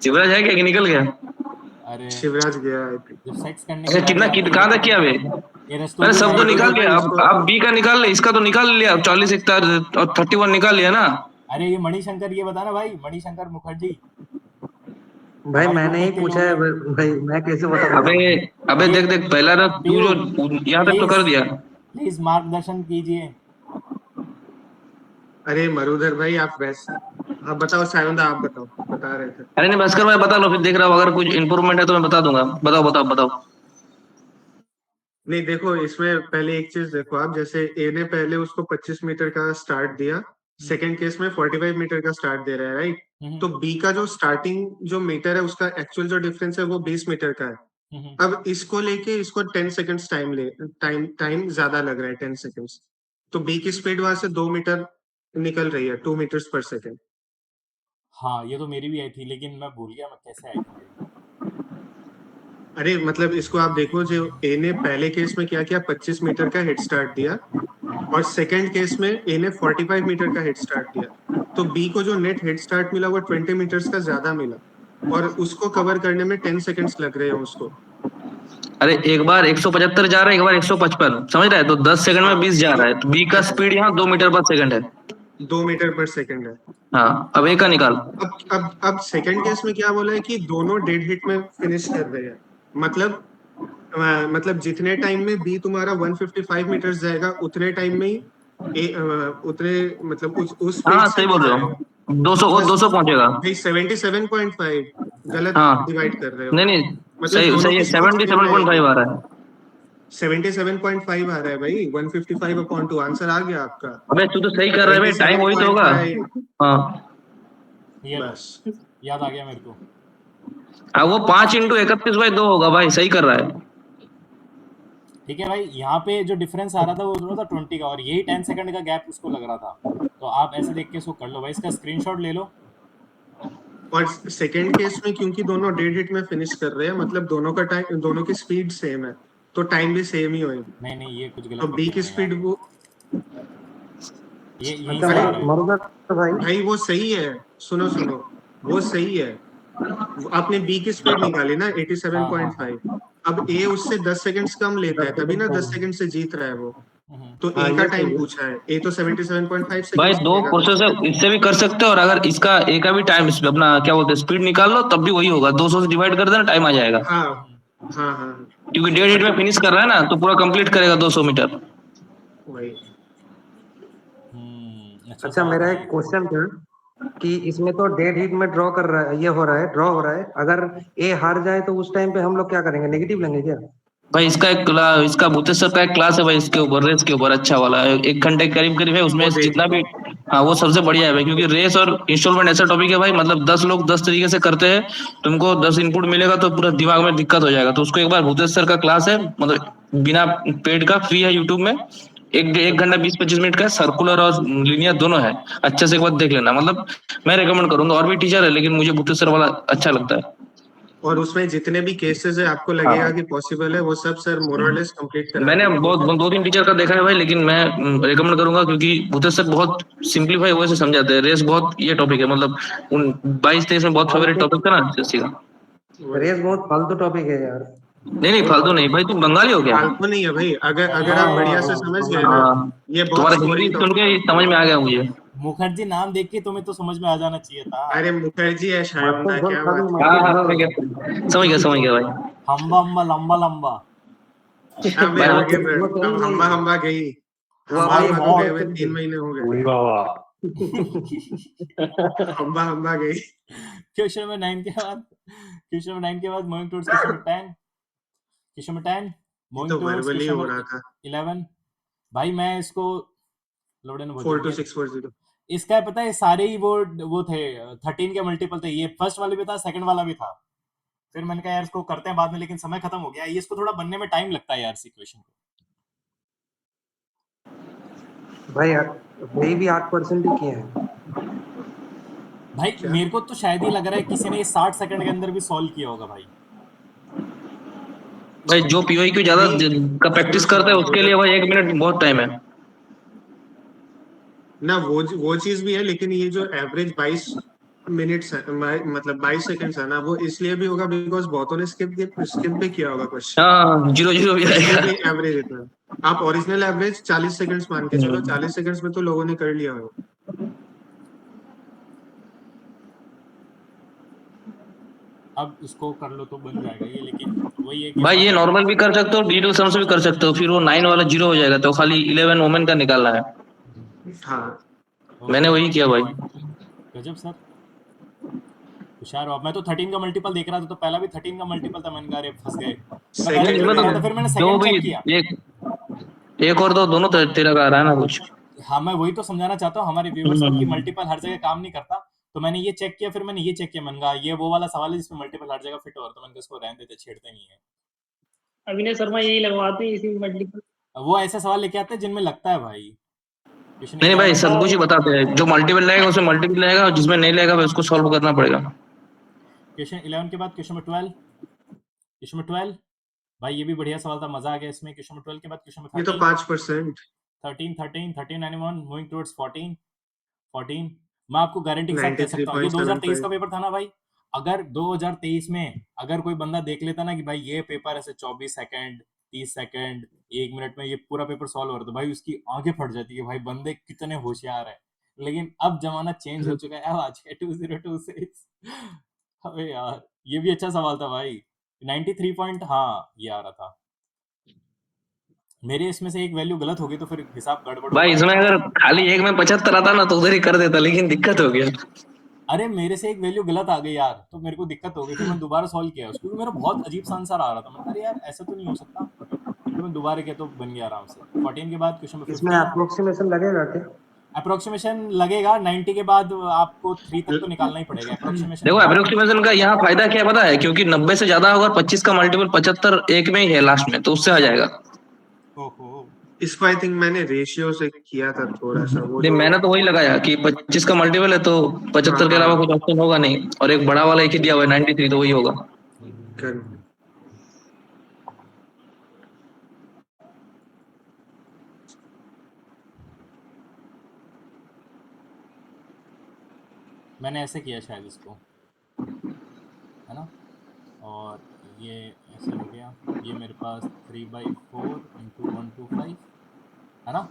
शिवराज है क्या कि निकल गया? अरे शिवराज गया I think। जब सेक्स करने अच्छा की कितना बारी आती है कहाँ तो तक किया बे? ये अरे रस्तोगी सब तो भाई निकाल मरुधर लिया, भाई अब इसको, अब बी का निकाल ले, इसका तो निकाल लिया, 40 41 और 31 निकाल लिया ना। अरे ये मणिशंकर, ये बता ना भाई, मणिशंकर मुखर्जी भाई हमारे मैंने ही यूपी के पूछा लोग है हैं। भाई, मैं कैसे बताऊं? अबे अबे ये देख देख, पहला ना तू पीयू जो यहाँ तक तो प्लीज कर दिया। प्लीज मार्गदर्शन कीजिए। अरे मरुधर भाई आप वैसे, आप बताओ सायंदा, आप बताओ, बता रहे थे। अरे नहीं भास्कर भाई बता लो, फिर देख रहा हूँ अगर कुछ इंप्रूवमेंट है तो मैं बता दूंगा। बताओ बताओ बताओ। नहीं देखो इसमें पहले एक चीज देखो आप, जैसे ए ने पहले उसको 25 मीटर का स्टार्ट दिया, सेकंड केस में 45 मीटर का स्टार्ट दे रहा है राइट। तो बी का जो स्टार्टिंग जो मीटर है उसका एक्चुअल जो डिफरेंस है वो 20 मीटर का है। अब इसको लेके इसको 10 सेकंड्स टाइम टाइम ज्यादा लग रहा है, 10 सेकंड्स। तो बी की स्पीड वहां से 2 मीटर निकल रही है, 2 मीटर्स पर सेकंड। हाँ ये तो मेरी भी आई थी, लेकिन मैं भूल गया मैं कैसे आई थी मेरी। अरे मतलब इसको आप देखो, जो ए ने पहले केस में क्या किया, 25 मीटर का हेड स्टार्ट दिया, और सेकंड केस में ए ने 45 मीटर का हेड स्टार्ट दिया। तो बी को जो नेट हेड स्टार्ट मिला वो 20 मीटर्स का ज्यादा मिला, और उसको कवर करने में 10 सेकंड्स लग रहे हैं उसको। अरे एक बार 175 जा रहा है, एक बार 155, समझ रहा है, तो 10 सेकंड में 20 जा रहा है, तो बी का स्पीड यहाँ 2 मीटर पर सेकंड है। 2 मीटर पर सेकंड है। हाँ अब ए का निकाल। अब सेकंड केस में क्या बोला है कि दोनों डेड हिट में फिनिश कर रहे हैं। मतलब मतलब जितने टाइम में बी तुम्हारा 155 मीटर जाएगा उतने टाइम में ही उतने मतलब उस स्पीड हाँ से सही वो बोल रहे जाएगा। हो, 200 वो बस 200 पहुंचेगा। भाई 77.5 गलत हाँ डिवाइड कर रहे हो। नहीं नहीं, मतलब सही दोनों सही है, की स्पीड सेम 77.5 रहेगी। आ रहा है। 77.5 आ रहा है भाई, 155/2 आंसर आ गया आपका। अबे तू तो सही कर रहा है भाई, टाइम वही तो होगा। 87.5 हाँ ये लो, बस। याद आ गया मेरे को। अब वो 5 × 31/2 होगा भाई, सही कर रहा है। ठीक है भाई, यहाँ पे जो डिफरेंस आ रहा था वो थोड़ा था 20 का, और यही 10 सेकंड का गैप उसको लग रहा था। तो आप ऐसे देख के इसको कर लो भाई, इसका स्क्रीनशॉट ले लो। और सेकंड केस में क्योंकि दोनों डेड हिट में फिनिश कर रहे हैं, मतलब दोनों का टाइम, दोनों की स्पीड सेम है, तो टाइम भी सेम ही होएगी। नहीं नहीं, ये कुछ तो गलत बी लिखे की हुए हैं स्पीड यार, वो, ये यहीं अच्छा से आ रहा है। मरुधर भाई, भाई वो सही है, सुनो सुनो, वो सही है। आपने बी की स्पीड निकाली ना हाँ हाँ हाँ। 87.5। अब ए उससे 10 सेकंड्स कम लेता है, तभी ना 10 सेकंड से जीत रहा है वो। तो हाँ ए का ये टाइम सही है। पूछा है, ए तो 77.5 भाई सेकंड्स दो लेगा। प्रोसेस है, इससे भी कर सकते हो, और अगर इसका ए का भी टाइम अपना क्या बोलते हैं स्पीड निकाल लो तब भी वही होगा, 200 से डिवाइड कर देना, टाइम आ जाएगा। हाँ हाँ हाँ, क्योंकि 1.5 में फिनिश कर रहा है ना, तो पूरा कंप्लीट करेगा 200 मीटर। वही। अच्छा अच्छा सवाल मेरा था एक ये। क्वेश्चन था कि इसमें तो डेड हिट में ड्रॉ कर रहा है, ये हो रहा है, ड्रॉ हो रहा है, अगर ए हार जाए तो उस टाइम पे हम लोग क्या करेंगे, नेगेटिव लेंगे क्या? भाई इसका इसका भूतेश्वर का एक क्लास है भाई, इसके ऊपर रेस के ऊपर अच्छा वाला है, 1 घंटे के करीब करीब है, उसमें वो देख जितना लो। भी। हाँ वो सबसे बढ़िया है भाई, क्योंकि रेस और इंस्टॉलमेंट ऐसा टॉपिक है भाई, मतलब 10 लोग 10 तरीके से करते हैं, तुमको 10 इनपुट मिलेगा तो पूरा दिमाग में दिक्कत हो जाएगा। तो उसको एक बार भूतेश्वर का क्लास है, मतलब बिना पेड का फ्री है यूट्यूब में, 1 घंटा 20-25 मिनट का, सर्कुलर और लीनियर दोनों है, अच्छे से एक बार देख लेना। मतलब मैं रेकमेंड करूंगा, और भी टीचर है लेकिन मुझे भूतेश्वर वाला अच्छा लगता है। और उसमें जितने भी केसेस है आपको लगेगा हाँ कि पॉसिबल है, वो सब सर मोर और लेस कंप्लीट करा मैंने देंगे। बहुत 2-3 टीचर का देखा है भाई, लेकिन मैं रेकमेंड करूंगा, क्योंकि भूतेश्वर बहुत सिंपलीफाई वे से समझाते हैं। रेस बहुत ये टॉपिक है, मतलब उन 22-23 में बहुत फेवरेट फालतू, टॉपिक था ना जैसे का। वही। रेस बहुत फालतू टॉपिक है यार, नहीं नहीं बहुत फालतू नहीं फालतू। भाई, तुम बंगाली हो क्या? फालतू नहीं है भाई, अगर अरे अगर आप हाँ हाँ बढ़िया से हाँ समझ गए बंगाली। ना, हाँ ये बहुत तुम्हारा हिंदी स्कोरिंग सुन टॉपिक के है। ही समझ में आ गया मुझे। मुखर्जी नाम देख के तुम्हें तो समझ में आ जाना चाहिए था। अरे मुखर्जी है शायद, मस्जिद क्या खाली बात कर हाँ रहे हाँ हो। समझ गया भाई। हम्बा हम्बा लंबा लंबा। अबे भाई वो आगे बढ़, वो अब सही हम्बा नहीं, हम्बा गई। वो हम्बा भाई हमारी हम्बा को गए बहुत। हुए मदद 3 महीने हो गए। वाह। हम्बा हम्बा गई। क्वेश्चन नंबर 9 के बाद, क्वेश्चन नंबर 9 के बाद moving towards question number 10, question number 10 ये मूविंग तो टुवर्ड्स वर्बली क्वेश्चन हो नंबर रहा था। 11। भाई मैं इसको लोडेन बहुत 42640। इसका है पता है, सारे ही वो थे 13 के मल्टीपल थे, ये फर्स्ट वाला भी था, सेकंड वाला भी था। फिर मैंने कहा यार इसको करते हैं बाद में, लेकिन समय खत्म हो गया, ये इसको थोड़ा बनने में टाइम लगता है यार इस इक्वेशन को। भाई वही भी 8% ही किए हैं। भाई क्या मेरे को तो शायद ही लग रहा है किसी ने 60 सेकंड के अंदर भी सॉल्व किया होगा भाई। भाई जो पीवाईक्यू ज्यादा का प्रैक्टिस करता है उसके लिए भाई 1 मिनट बहुत टाइम है। ना वो चीज भी है, लेकिन ये जो एवरेज 22 मिनट्स है, मतलब 22 सेकंड्स है ना, वो इसलिए भी होगा बिकॉज बहुतों ने स्किप भी किया होगा क्वेश्चन, हाँ 0-0 भी इसलिए आएगा। भी एवरेज इतना। आप ओरिजिनल एवरेज 40 सेकंड्स मान के चलो, 40 सेकंड्स में तो लोगों ने कर लिया होगा। अब इसको कर लो तो बन जाएगा ये, लेकिन वही है कि भाई ये हमारा नॉर्मल भी कर सकते हो, डिटेल सम से भी कर सकते हो, फिर वो 9 वाला 0 हो जाएगा, तो खाली 11 वोमेन का निकालना है। हाँ मैंने वही किया भाई। गजब सर, होशियार हो आप। मैं तो 13 का मल्टीपल देख रहा था, तो पहला भी 13 का मल्टीपल था, मैंने कहा अरे फंस गए। मैं पहले सेकंड भी में देख रहा था, है। फिर मैंने जो सेकंड भी चेक किया। एक और दो दोनों तेरा का आ रहा है ना कुछ। हाँ, मैं वही तो समझाना चाहता हूँ हमारे व्यूवर्स को कि मल्टीपल हर जगह काम नहीं करता। तो मैंने ये चेक किया, फिर मैंने ये चेक किया, मैंने कहा ये वो वाला सवाल है जिसमें मल्टीपल हर जगह फिट हो, तो मैंने कहा इसको रहने देते, छेड़ते नहीं है। अभिनय शर्मा यही लगवाते हैं इसी मल्टीपल। वो ऐसे सवाल लेके आते हैं जिनमें लगता है भाई। क्वेश्चन नहीं भाई 11 सब कुछ ही बताते हैं, जो मल्टीपल लगेगा उसमें मल्टीपल लगेगा, और जिसमें नहीं लगेगा उसको सॉल्व करना पड़ेगा। क्वेश्चन 11 के बाद क्वेश्चन नंबर 12। क्वेश्चन नंबर 12 भाई ये भी बढ़िया सवाल था, मजा आ गया इसमें। क्वेश्चन नंबर 12 के बाद क्वेश्चन ये नंबर तो 5%। 13 91 मूविंग टुवर्ड्स 14। मैं आपको गारंटी के साथ कह सकता हूँ, ये 2023 का 93.75। पेपर था ना भाई। अगर 2023 में अगर कोई बंदा देख लेता ना कि भाई ये पेपर ऐसे 24 सेकंड 30 सेकंड 1 मिनट में ये पूरा पेपर सॉल्व हो रहा, तो भाई उसकी आंखें फट जाती है भाई, बंदे कितने होशियार है। लेकिन अब जमाना चेंज हो चुका है, अब आज के 2026। अबे यार ये भी अच्छा सवाल था भाई। 93 पॉइंट, हाँ ये आ रहा था। मेरे इसमें से एक वैल्यू गलत हो गई तो फिर हिसाब गड़बड़ हो भाई इसमें पाएगा। अगर खाली एक में 75 आता ना तो उधर ही कर देता, लेकिन दिक्कत हो गया। अरे मेरे से एक वैल्यू गलत आ गई यार, तो मेरे को दिक्कत हो गई, फिर मैंने दोबारा सॉल्व किया उसको, क्योंकि मेरा बहुत अजीब सा आंसर आ रहा था। मैंने कहा अरे यार ऐसा तो नहीं हो सकता, फिर मैं दोबारा किया तो बन गया आराम से। 14 के बाद क्वेश्चन नंबर इसमें 15। अप्रोक्सीमेशन लगेगा क्या? अप्रोक्सीमेशन लगेगा, 90 के बाद आपको 3 तक तो निकालना ही पड़ेगा। अप्रोक्सीमेशन देखो है। अप्रोक्सीमेशन का यहाँ फायदा क्या पता है, क्योंकि 90 से ज्यादा होगा, 25 का मल्टीपल 75 एक में ही है लास्ट में, तो उससे आ जाएगा। ओहो, इसको आई थिंक मैंने रेशियो से किया था थोड़ा सा, वो नहीं जो मैंने तो वही लगाया कि 25 का मल्टीपल है तो 75 के अलावा कुछ ऑप्शन होगा नहीं, और एक बड़ा वाला एक ही दिया हुआ है 93, तो वही होगा। कर मैंने ऐसे किया शायद इसको, है ना। और ये ऐसे हो गया, ये मेरे पास 3/4 इंटू 125 है ना,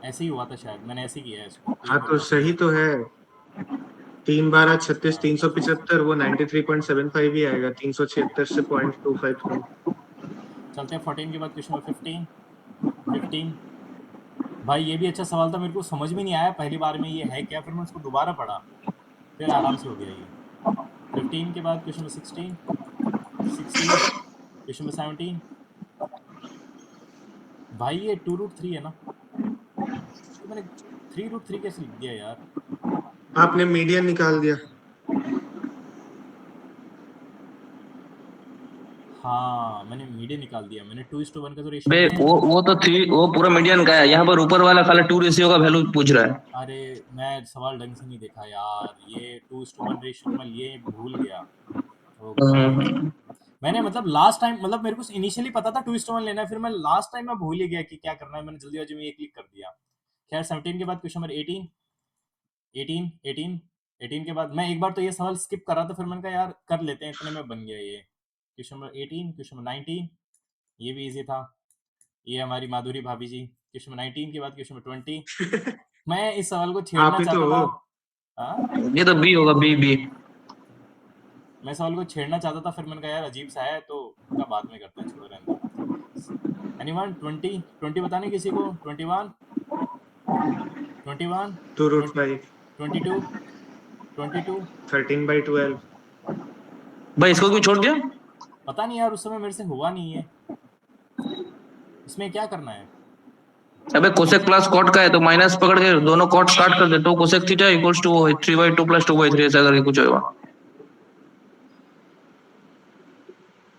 ऐसे ही हुआ था शायद, मैंने ऐसे ही किया है इसको, तो ये हाँ मेरे तो पास सही तो है। 3/12 36 हाँ। 375, वो 93.75 ही आएगा, 376 से 0.25 कम। चलते हैं 14 के बाद क्वेश्चन नंबर 15। भाई ये भी अच्छा सवाल था, मेरे को समझ में नहीं आया पहली बार में ये है क्या, फिर मैं उसको दोबारा पढ़ा, फिर आराम से हो गया ये। 15 के बाद क्वेश्चन नंबर 16 क्वेश्चन नंबर 17। भाई ये 2√3 है ना, तो मैंने 3√3 कैसे लिख दिया यार। आपने मीडियन निकाल दिया। हाँ मैंने मीडियन निकाल दिया, मैंने 2:1 का तो रेशियो बे है। वो तो 3, वो पूरा मीडियन का है, यहाँ पर ऊपर वाला खाली 2 रेशियो का वैल्यू पूछ रहा है। अरे मैं सवाल ढंग से नहीं देखा यार, ये 2:1 रेशियो तो मैं लिए भूल गया। ओके, मैंने मतलब लास्ट टाइम, मतलब मेरे को इनिशियली पता था 2:1 लेना है, फिर मैं लास्ट टाइम मैं भूल ही गया कि क्या करना है, मैंने जल्दीबाजी में ये क्लिक कर दिया। खैर 17 के बाद क्वेश्चन नंबर 18 के बाद मैं एक बार तो ये सवाल स्किप कर रहा था, फिर मैंने कहा यार कर लेते हैं, इतने में बन गया ये। क्वेश्चन नंबर 18, क्वेश्चन नंबर 19, ये भी इजी था, ये हमारी माधुरी भाभी जी। क्वेश्चन नंबर 19 के बाद क्वेश्चन नंबर 20। मैं इस सवाल को छेड़ना आप ही तो चाहता हो। था। हाँ ये तो बी होगा, बी बी। मैं सवाल को छेड़ना चाहता था, फिर मैंने कहा यार अजीब सा है, तो का बाद में करते हैं, छोड़ो रहने दो। एनीवन 20 बताने किसी को? 21 2√5 22 22 13/12। भाई इसको क्यों छोड़ दिया? पता नहीं यार, उस समय मेरे से हुआ नहीं है। इसमें क्या करना है? अबे कोसेक प्लस कॉट का है तो माइनस पकड़ के दोनों कॉट काट कर दे, तो कोसेक थीटा इक्वल्स टू 3/2 + 2/3 ऐसा करके कुछ होगा।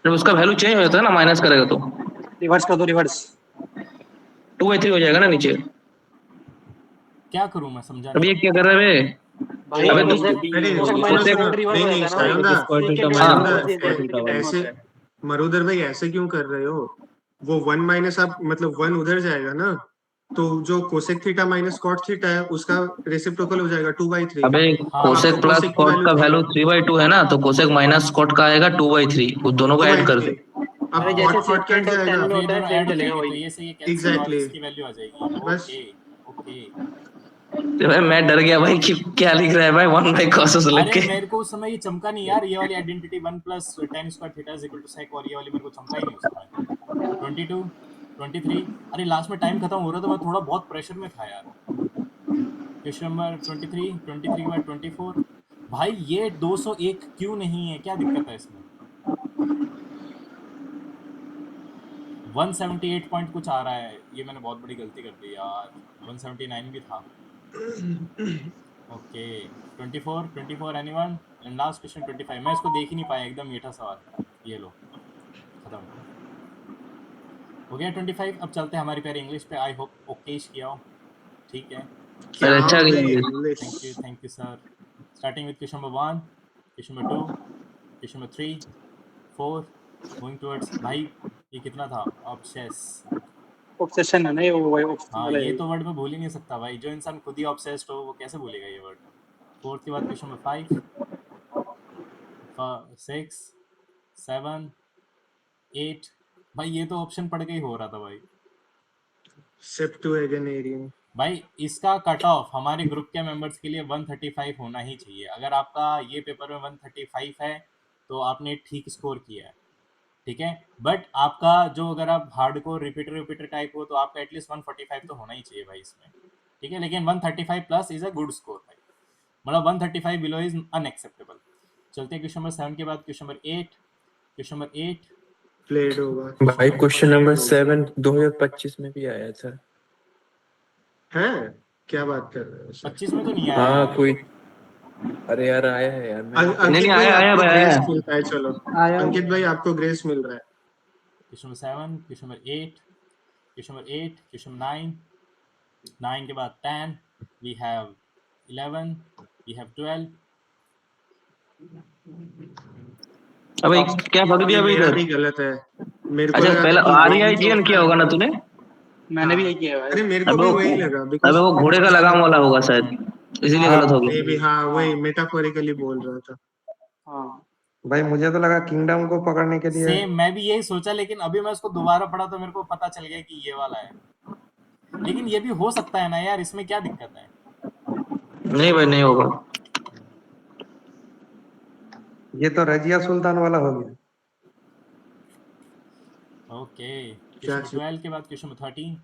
जब उसका वैल्यू चेंज हो जाता है ना माइनस करेगा तो रिवर्स कर दो, रिवर्स। 2/3 हो जाएगा ना नीचे। क्या करूं मैं, समझा अब नहीं। ये क्या कर रहे हैं भाई अबे कोसेक अरे कोसेक सुनो माइनस सुनो, सेकंड रिवर्स नहीं हो नहीं जाता है ना सायोंदा, भाई, सायोंदा सेकंड ऐसे मरुदर भाई ऐसे क्यों कर रहे हो? वो 1 माइनस आप मतलब 1 उधर जाएगा ना, तो जो cosec theta minus cot theta है उसका रेसिप्रोकल हो जाएगा 2/3। अबे हाँ कोसेक आपको प्लस कोसेक की कॉट वैल्यू का चाहिए वैल्यू 3/2 है ना, तो कोसेक माइनस कॉट का आएगा 2/3, वो दोनों को ऐड कर 2/3। दे। अब अरे कॉट जैसे कॉट कट सेकेंड और जाएगा। 10 में तो ये होता है दोनों सेम ऐड हो चलेगा जाएंगे, वही। तो ये सही है, कैंसिल और एग्जैक्टली इसकी वैल्यू आ जाएगी। बस। Okay okay. तो भाई मैं डर गया भाई कि क्या लिख रहा है भाई 1/cos लिख अरे के। मेरे को उस समय ये चमका नहीं यार, ये वाली identity 1 plus tan square theta is equal to sec, और ये वाली मेरे को चमका ही नहीं उस समय। 22 23। अरे लास्ट में टाइम खत्म हो रहा था, मैं थोड़ा बहुत प्रेशर में था यार। क्वेश्चन नंबर 23 23 के बाद 24। भाई ये 201 क्यों नहीं है, क्या दिक्कत है इसमें? 178 पॉइंट कुछ आ रहा है, ये मैंने बहुत बड़ी गलती कर दी यार। 179 भी था। Okay 24 24 anyone, and last question 25। मैं इसको देख ही नहीं पाया, एकदम मीठा सवाल। ये लो, खत्म हो गया 25। अब चलते हैं हमारी प्यारी इंग्लिश पे। आई होप ओकेश किया हो, ठीक है। क्या अरे अच्छा हो गया गई ये। English? Thank you sir. Starting with question number 1, question number 2, question number 3, 4, going towards. भाई ये कितना था? ऑब्सेस। ऑब्सेशन है ना ये, वो वही ऑब्सेशन हाँ वाला ये है। तो वर्ड मैं भूल ही नहीं सकता भाई, जो इंसान खुद ही ऑब्सेस्ड हो वो कैसे भूलेगा ये वर्ड। 4 के बाद क्वेश्चन नंबर 5, 6, 7, 8। भाई ये तो ऑप्शन पढ़ के ही हो रहा था भाई। सेप्टुएगेनेरियन। भाई इसका कट ऑफ हमारे ग्रुप के मेंबर्स के लिए 135 होना ही चाहिए। अगर आपका ये पेपर में 135 है तो आपने ठीक स्कोर किया है, ठीक है। बट आपका जो, अगर आप हार्ड कोर रिपीटर टाइप हो तो आपका एटलीस्ट 145 तो होना ही चाहिए भाई इसमें, ठीक है। लेकिन 135 plus is a good score भाई, मतलब 135 बिलो इज अनएक्सेप्टेबल। चलते हैं क्वेश्चन नंबर 7 के बाद question number 8। Question number 8 played होगा। भाई क्वेश्चन नंबर 7 2025 में भी आया था। है? क्या बात कर रहे हो सर? 25 में तो नहीं आया हाँ यार। कोई, अरे यार आया है यार, मैंने नहीं अंकित नहीं, भाई आया आया आपको भाई ग्रेस आया। मिलता है, चलो अंकित भाई आपको ग्रेस मिल रहा है। Question number 7, question number 8, question number 8, question number 9, 9 के बाद 10, वी हैव 11, वी हैव 12। अबे क्या पकड़ दिया ये अभी मेरा इधर? भी गलत है। मेरे को अच्छा लगा था पहला कि वही जो REIGN किया होगा ना तूने? मैंने भी हाँ। यही किया है भाई। अरे मेरे को अबे भी वो वही लगा अबे बिकॉज वो घोड़े का लगाम वाला होगा शायद, इसीलिए हाँ गलत हो मे गया। भी, हाँ वही मेटाफोरिकली बोल रहा था। हाँ भाई मुझे तो लगा किंगडम को पकड़ने के लिए। सेम मैं भी यही सोचा, लेकिन अभी मैं उसको दोबारा पढ़ा तो मेरे को पता चल गया कि ये वाला है। लेकिन ये भी हो सकता है ना यार, इसमें क्या दिक्कत है? नहीं भाई नहीं होगा। ये तो रजिया सुल्तान वाला हो गया। ओके क्या क्वेश्चन 12 के बाद क्वेश्चन 13।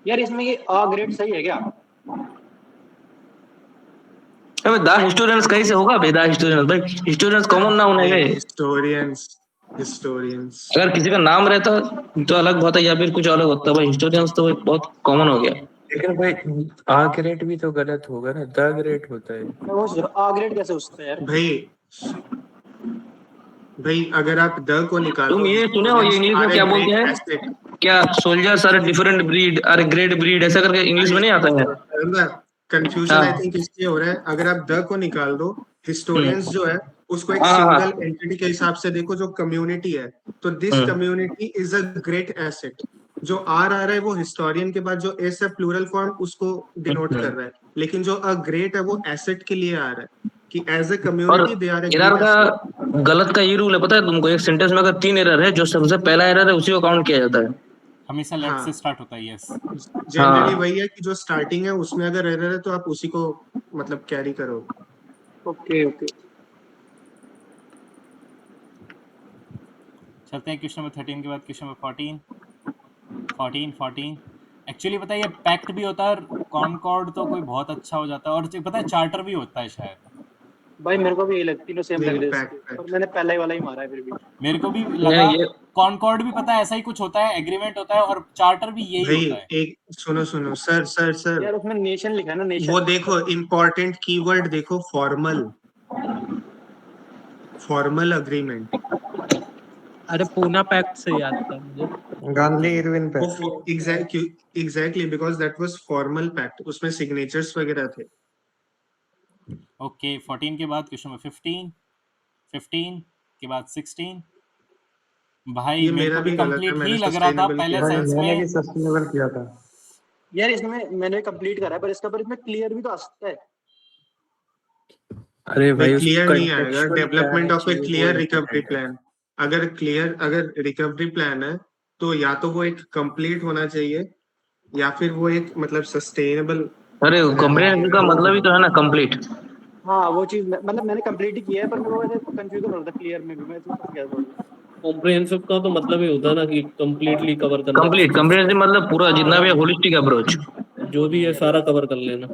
यार इसमें ये आ ग्रेड सही है क्या? अबे द हिस्टोरियंस कहीं से होगा बे? द हिस्टोरियंस भाई, हिस्टोरियंस कॉमन ना होने गए। हिस्टोरियंस हिस्टोरियंस अगर किसी का नाम रहता तो अलग बात है, या फिर कुछ अलग होता। भाई हिस्टोरियंस तो बहुत कॉमन हो गया। लेकिन भाई आ ग्रेड भी तो गलत होगा ना, द ग्रेड होता है। मैं वो सोच रहा आ ग्रेड कैसे हो सकता है यार? भाई भाई अगर आप द को निकाल तुम दो, ये सुने हो ये इंग्लिश में आर ए क्या बोलते ग्रेट हैं? एसेट। क्या soldiers are different breed, are great breed, ऐसा करके इंग्लिश में नहीं आता है? कंफ्यूजन आई हाँ थिंक इसलिए हो रहा है, अगर आप द को निकाल दो, हिस्टोरियंस हम्म जो है उसको एक हाँ हाँ सिंगल एंटिटी के हिसाब से देखो, जो कम्युनिटी है, तो this hmm community is a great asset. जो आर आ रहा है वो हिस्टोरियन के बाद जो एस है प्लूरल फॉर्म उसको डिनोट कर रहा है, लेकिन जो अ ग्रेट है वो एसेट के लिए आ रहा है कि एज ए और community they are a error great का एसेट। गलत का ये रूल है पता है तुमको? एक सेंटेंस में अगर 3 एरर है, जो सबसे पहला एरर है उसी को काउंट किया जाता है। हमेशा लेफ्ट से हाँ स्टार्ट होता है, यस। जनरली हाँ वही है कि जो स्टार्टिंग है उसमें अगर एरर है तो आप उसी को मतलब कैरी करो। Okay okay. चलते हैं क्वेश्चन नंबर 13 के बाद क्वेश्चन नंबर 14। एक्चुअली पता है ये पैक्ट भी होता है, और कॉनकॉर्ड तो कोई बहुत अच्छा हो जाता है, और पता है चार्टर भी होता है शायद। भाई मेरे को भी यही लग, तीनों सेम लग नहीं रहे पैक्ट हैं, पर पैक्ट मैंने पहला ही वाला ही मारा है फिर भी। मेरे को भी नहीं लगा ये कॉनकॉर्ड भी, पता है ऐसा ही कुछ होता है, एग्रीमेंट होता है, और चार्टर भी यही भाई होता है। एक सुनो सुनो सर सर सर, यार उसमें नेशन लिखा है ना, वो नेशन। देखो इम्पोर्टेंट कीवर्ड देखो, फॉर्मल, फॉर्मल अग्रीमेंट। अरे पूना पैक्ट से याद था मुझे। गांधी इरविन पे। वो exactly because that was formal pact, उसमें सिग्नेचर्स वगैरह थे। ओके 14 के बाद क्वेश्चन नंबर 15। के बाद 16। भाई ये मेरे मेरा को भी भी गलत है, कंप्लीट मैंने ही लग रहा था सस्टेनेबल पहले किया भाई था। सेंस मैंने भी में। सस्टेनेबल किया था। यार इसमें मैंने कंप्लीट करा है पर इसका पर इसमें क्लियर भी तो आ सकता है। अरे नहीं, भाई उसको क्लियर नहीं आएगा। कंटेक्चुअल क्या डेवलपमेंट है ऑफ ए चाहिए वो क्लियर रिकवरी इम्पोर्टेंट है। प्लान। अगर रिकवरी प्लान है तो या तो वो एक कंप्लीट होना चाहिए या फिर वो एक मतलब सस्टेनेबल अरे रहना कम्प्लीट का चाहिए। मतलब ही तो है ना कंप्लीट। हाँ वो चीज मतलब मैंने कंप्लीट ही किया है पर मेरे को वैसे कंफ्यूजन हो रहा था क्लियर में भी, मैं तो फंस गया थोड़ा सा। कॉम्प्रिहेंसिव का तो मतलब ही होता है ना कि कंप्लीटली कवर करना, कंप्लीट कंप्लीट मतलब पूरा जितना भी होलिस्टिक अप्रोच। जो भी है सारा कवर कर लेना।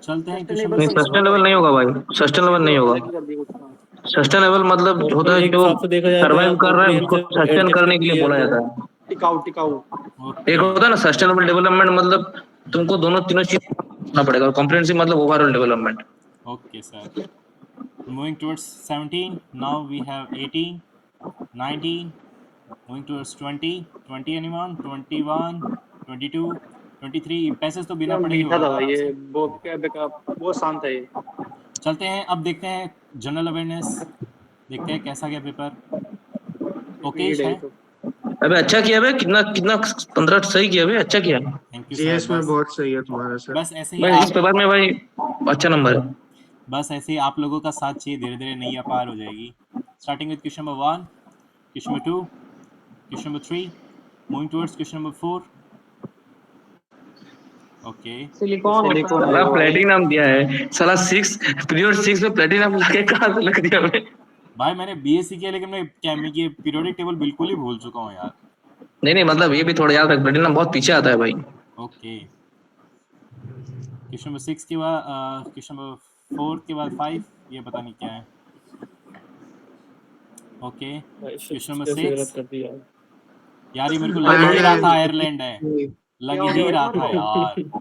चलते हैं क्वेश्चन सस्टेनेबल नंबर नहीं तो मेरे 6 को सस्टेनेबल नहीं होगा भाई, सस्टेनेबल नहीं होगा। अलग ही कर दिया कुछ। हाँ सस्टेनेबल मतलब होता है एक जो हिसाब से देखा जाए तो यार सर्वाइव कर रहा है उसको कॉम्प्रिहेंसिव सस्टेन करने एडजेक्टिव के लिए क्लियर बोला तो जाता है। टिकाऊ टिकाऊ। एक ओके होता है ना सस्टेनेबल डेवलपमेंट, मतलब तुमको दोनों तीनों चीज करना पड़ेगा। और कॉम्प्रिहेंसिव मतलब overall development. Okay sir. Moving towards 17, now we have 18, 19, moving towards 20, 20 anyone, 21, 22, 23। Passage तो बिना क्या पढ़े ही मीठा होगा था था भाई आराम ये, से। वो क्या बेकार वो शांत है ये। चलते हैं अब देखते हैं जनरल अवेयरनेस, देखते हैं कैसा गया पेपर। एक नीड ओकेश है है। ये तो। अबे अच्छा किया बे, कितना कितना 15 सही किया बे, अच्छा किया। Thank you sir. जीएस में बहुत सही है तुम्हारा सर। बस ऐसे ही भाई इस आप पेपर में भाई अच्छा नंबर है। बस ऐसे ही आप लोगों का साथ चाहिए, धीरे धीरे नैया पार हो जाएगी। Starting with question number 1, question number 2, question number 3, moving towards question number 4। Okay silicon होता सिलिकॉन है। साला रहेगा भाई। प्लेटिनम दिया है साला, 6 पीरियड 6 में प्लेटिनम लाके कहाँ से लग दिया बे। भाई, मैंने बीएससी किया लेकिन मैं केमिक ये पीरियोडिक टेबल बिल्कुल ही भूल चुका हूँ यार। नहीं नहीं मतलब ये भी थोड़ा याद रख, प्लेटिनम बहुत पीछे आता है भाई। ओके क्वेश्चन नंबर 6 के बाद क्वेश्चन नंबर 4 के बाद 5, ये पता नहीं क्या है। ओके भाई क्वेश्चन नंबर कैसे 6। गलत कर दिया। यार ये मेरे को लग ही रहा था आयरलैंड है, क्या लग हो गया ही भाई रहा था तुम्हारे यार। को?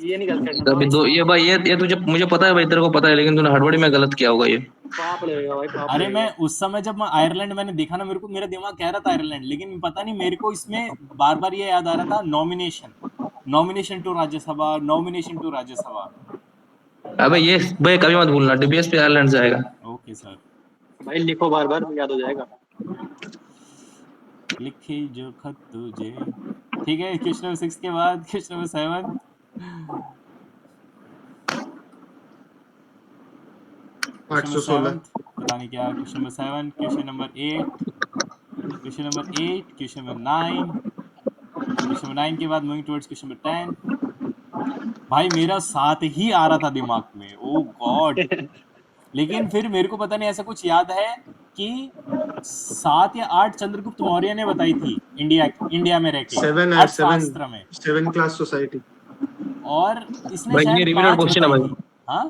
ये नहीं गलत करना था अभी भाई। दो ये भाई ये तुझे मुझे पता है भाई, तेरे को पता है, लेकिन तूने हड़बड़ी में गलत किया होगा ये। पाप लगेगा भाई, पाप अरे मैं लगेगा। उस समय जब मैं आयरलैंड मैंने देखा ना, मेरे को मेरा दिमाग कह रहा था आयरलैंड, लेकिन पता नहीं मेरे को इसमें बार बार ये याद आ रहा था nomination to Rajya Sabha, nomination to Rajya Sabha. अबे ये भाई कभी मत भूलना, डीबीएस पे आयरलैंड से आएगा। Okay sir. भाई लिखो बार बार याद हो जाएगा। लिखे जो खत तुझे। ठीक है क्वेश्चन नंबर 6 के बाद क्वेश्चन नंबर 7। 816। पता नहीं क्या। Question number 7, question number 8, question number 8, question number 9, question number 9 के बाद मूविंग टुवर्ड्स क्वेश्चन नंबर 10। भाई मेरा 7 ही आ रहा था दिमाग में, ओ गॉड। लेकिन फिर मेरे को पता नहीं ऐसा कुछ याद है कि 7 या 8 चंद्रगुप्त मौर्य ने बताई थी इंडिया में रह के 7 है, 7 अर्थशास्त्र में, 7 क्लास सोसाइटी। और इसने भाई ये शायद रिपीटेड 5 क्वेश्चन है बताई भाई, थी। हाँ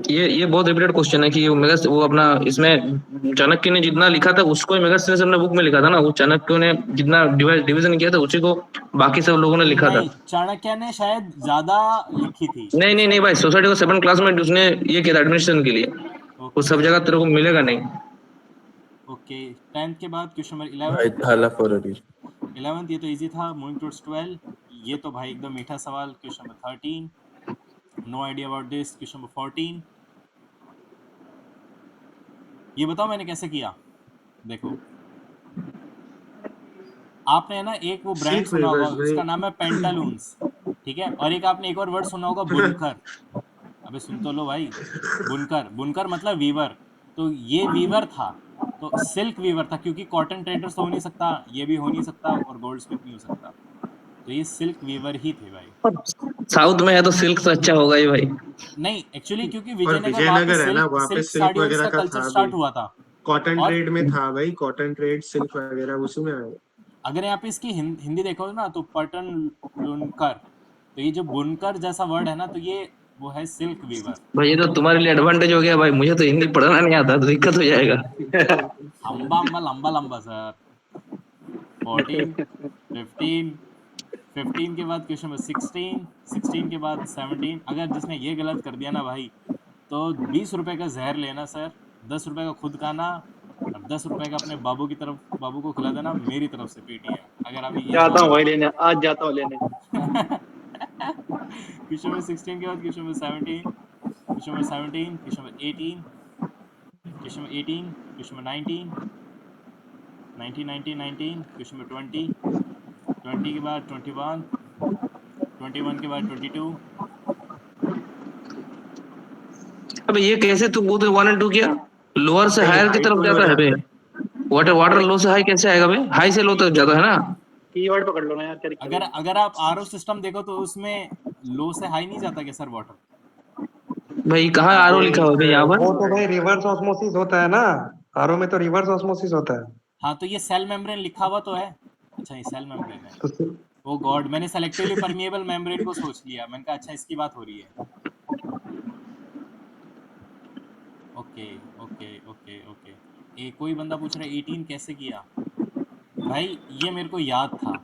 ये बहुत रिपीटेड क्वेश्चन है कि मेगा वो अपना इसमें चाणक्य ने जितना लिखा था उसको ही मेगा ने अपने बुक में लिखा था ना, वो चाणक्य ने जितना डिवीजन किया था उसी को बाकी सब लोगों ने लिखा था। नहीं, चाणक्य ने शायद ज्यादा लिखी थी। नहीं नहीं नहीं भाई, सोसाइटी को 7 क्लास में उसने ये किया था एडमिनिस्ट्रेशन के लिए, वो ओके सब जगह तेरे को मिलेगा नहीं। ओके 10th के बाद क्वेश्चन नंबर भाई 11। थाला फॉररी 11th ये तो इजी था। मूविंग टुवर्ड्स 12, ये तो भाई एकदम मीठा सवाल। Question number 13, no idea about this. Question number 14, ये बताओ मैंने कैसे किया। देखो आपने है ना एक वो ब्रांड सीख सुना भाई होगा, बस भाई। उसका नाम है पेंटालून्स, ठीक है। और एक आपने एक और वर्ड सुना होगा, बुनकर। अबे सुन तो लो भाई, बुनकर, बुनकर मतलब वीवर। तो ये वीवर था, तो सिल्क वीवर था, क्योंकि कॉटन ट्रेडर्स तो हो नहीं सकता, ये भी हो नहीं सकता, और गोल्ड स्मिथ नहीं हो सकता, तो ये सिल्क वीवर ही थे भाई। साउथ में है तो सिल्क तो अच्छा होगा ही भाई। नहीं एक्चुअली क्योंकि और विजयनगर वहाँ पे विजयनगर है ना, सिल्क वहाँ पे सिल्क सिल्क साड़ियों वगैरह का का कल्चर था भी। स्टार्ट हुआ था। कॉटन और ट्रेड में था भाई, कॉटन ट्रेड सिल्क वगैरह उसी में आया। अगर यहाँ पे इसकी हिंदी देखो ना, तो पटन लुनकर, तो ये जो बुनकर जैसा वर्ड है ना, तो ये वो है सिल्क वीवर। भाई ये तो तुम्हारे लिए एडवांटेज हो गया भाई, मुझे तो हिंदी पढ़ना नहीं आता तो दिक्कत हो जाएगा। अम्बा अम्बा लंबा लंबा सर। 14, 15, 15 के बाद क्वेश्चन नंबर 16, 16 के बाद 17। अगर जिसने ये गलत कर दिया ना भाई, तो 20 रुपए का जहर लेना सर, 10 रुपए का खुद खाना, और 10 रुपए का अपने बाबू को खिला देना मेरी तरफ से पेटीएम, अगर आप ये जाता जवाब हूँ भाई दो लेने, आज जाता हूँ लेने। तो। क्वेश्चन नंबर 16 के बाद question number 17, question number 17, question number 18, question number 18, question number 19, 19, question number 20, 20 के बाद 21, 21 के बाद 22। अबे ये कैसे तू बोल 1 एंड 2 किया? लोअर से नहीं, हायर की हाई तरफ टू लो जाता है बे। रहता है। वाटर वाटर लो से हाई कैसे आएगा बे? हाई से लो तक जाता है ना। कीवर्ड पकड़ लो ना यार, क्या दिक्कत अगर है? अगर आप आरओ सिस्टम देखो तो उसमें लो से हाई नहीं जाता क्या सर वाटर? भाई कहाँ आरओ लिखा हुआ है बे यहाँ वो पर? तो भाई रिवर्स ऑस्मोसिस होता है ना, आरओ में तो रिवर्स ऑस्मोसिस होता है। हाँ तो ये सेल मेम्ब्रेन लिखा हुआ तो है। अच्छा ये सेल मेम्ब्रेन है। तो ओ गॉड, मैंने सेलेक्टिवली परमिएबल मेम्ब्रेन को सोच लिया। मैंने कहा अच्छा इसकी बात हो रही है। Okay okay okay okay. कोई बंदा पूछ रहा है 18 कैसे किया? भाई ये मेरे को याद था।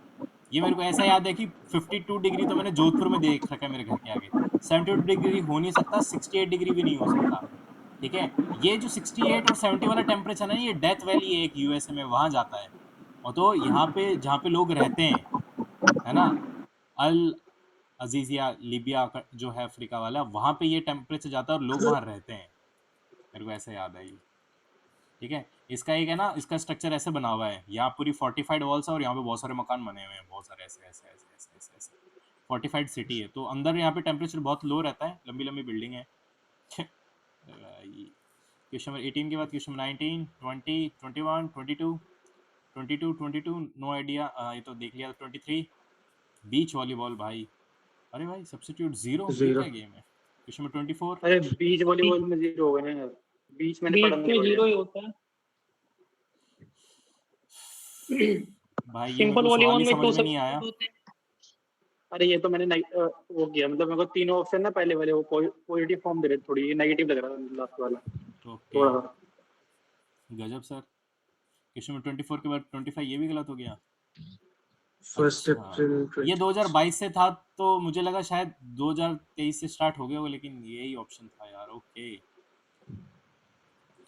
ये मेरे को ऐसा याद है कि 52 डिग्री तो मैंने जोधपुर में देख रखा है मेरे घर के आगे। 72 डिग्री हो नहीं सकता, 68 डिग्री भी नहीं हो सकता। ठीक है, ये जो 68 और 70 वाला टेम्परेचर है ना, ये डेथ वैली है एक यूएसए में, वहां जाता है। और तो यहाँ पे जहाँ पे लोग रहते हैं, है ना, अल अजीजिया लीबिया जो है अफ्रीका वाला, वहां पे ये टेम्परेचर जाता है और लोग वहां रहते हैं। मेरे को ऐसे याद आई। ठीक है, इसका एक है ना, इसका स्ट्रक्चर ऐसे बना हुआ है, यहाँ पूरी फोर्टिफाइड वॉल्स है और यहाँ पे बहुत सारे मकान बने हुए हैं, बहुत सारे ऐसे ऐसे ऐसे ऐसे ऐसे ऐसे फोर्टिफाइड सिटी है। तो अंदर यहाँ पे टेम्परेचर बहुत लो रहता है, लंबी लंबी बिल्डिंग है। क्वेश्चन नंबर 18 के बाद क्वेश्चन नंबर 19, 20, 21, 22, 22, 22 नो आइडिया, ये तो देख लिया। 23 बीच वॉलीबॉल भाई, अरे भाई सब्स्टिट्यूट जीरो, ये 0। क्या गेम है? क्वेश्चन नंबर 24, अरे बीच वॉलीबॉल में 0 हो गए ना यार, बीच मैंने बीच पढ़ा में नहीं 0 ही होता है। भाई ये मेरे सिंपल को सवाल वॉलीबॉल ही में समझ 2 में नहीं आया। सब्स्टिट्यूट होते हैं। अरे ये तो मैंने वो किया, मतलब मेरे को तीनों ऑप्शन ना पहले वाले वो पॉजिटिव फॉर्म दे रहे थे, थोड़ी ये नेगेटिव लग रहा था लास्ट वाला ओके, थोड़ा सा। गजब सर। क्वेश्चन नंबर 24 के बाद 25 ये भी गलत हो गया। 1 अच्छा, अप्रैल ये 2022 से था तो मुझे लगा शायद 2023 से स्टार्ट हो गया होगा, लेकिन यही ऑप्शन था यार। ओके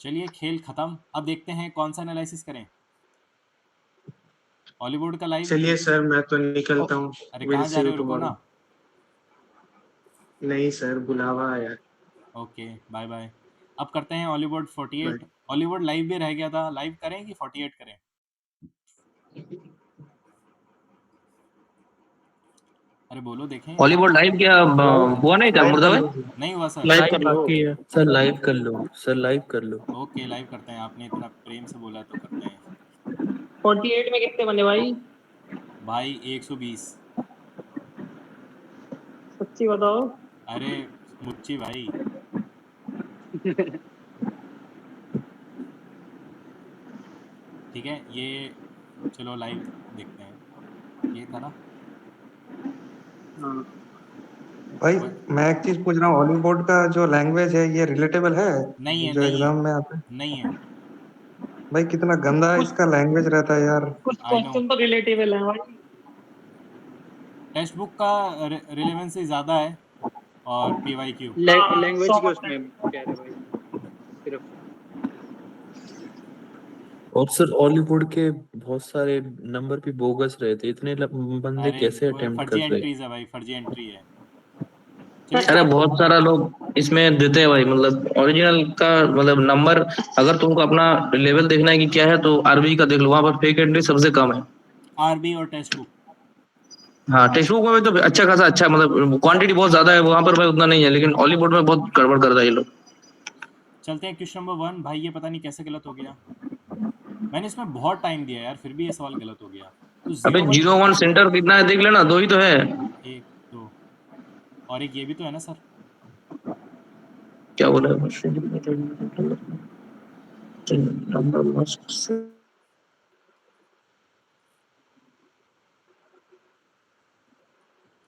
चलिए, खेल खत्म। अब देखते हैं कौन सा एनालिसिस करें। हॉलीवुड का लाइव। चलिए सर, मैं तो निकलता हूँ। अरे विल कहाँ जा सी रहे यू हो, रुको टुमारो। ना। नहीं सर, बुलावा आया। Okay bye bye. अब करते हैं हॉलीवुड बाय। 48। हॉलीवुड लाइव भी रह गया था, लाइव करें कि 48 करें? अरे बोलो देखें। हॉलीवुड लाइव क्या हुआ नहीं था लाइव कर मुर्दाबाद? लीजिए। नहीं हुआ सर। लाइव लाइव कर लो। बाकी है। सर लाइव कर लो, सर लाइव कर लो। ओके लाइव करते हैं, आपने इतना प्रेम से बोला तो करते हैं 48 में कितने बने भाई? भाई। 120। सच्ची बताओ। अरे मुच्ची भाई। ठीक है, ये चलो लाइव देखते हैं। ये था ना। हाँ भाई कोई मैं एक चीज पूछ रहा हूँ, हॉलीवुड का जो लैंग्वेज है ये रिलेटेबल है नहीं है, जो नहीं है, एग्जाम में आता है? नहीं है। भाई कितना गंदा कुछ इसका लैंग्वेज रहता है यार। कुछ आई नो। क्वेश्चन तो रिलेटेबल है भाई। टेक्स्ट बुक का रिलेवेंसी ज़्यादा है और पीवाईक्यू। हाँ लैंग्वेज के 100%। उसमें कह रहे भाई सिर्फ। और सर हॉलीवुड के बहुत सारे नंबर भी बोगस रहे थे, इतने बंदे अरे कैसे वो अटेम्प्ट फर्जी कर रहे? एंट्रीज है भाई, फर्जी एंट्री है। चलिए अरे बहुत सारा लोग इसमें देते हैं भाई, मतलब ओरिजिनल का मतलब नंबर। अगर तुमको अपना लेवल देखना है कि क्या है तो आरबी का देख लो, वहां पर फेक एंट्री सबसे कम है। आरबी और टेक्स्ट बुक। हाँ टेक्स्ट बुक में भी तो अच्छा खासा अच्छा, मतलब क्वांटिटी बहुत ज्यादा है, वहां पर भाई उतना नहीं है, लेकिन हॉलीवुड में बहुत गड़बड़ करता है ये लोग। चलते हैं क्वेश्चन नंबर 1। भाई ये पता नहीं कैसे गलत हो गया, मैंने इसमें बहुत टाइम दिया यार, फिर भी ये सवाल गलत हो गया। तो अबे 01। 01 सेंटर कितना है देख लेना, 2 ही तो है। 1 2 और एक ये भी तो है ना सर। क्या बोला है?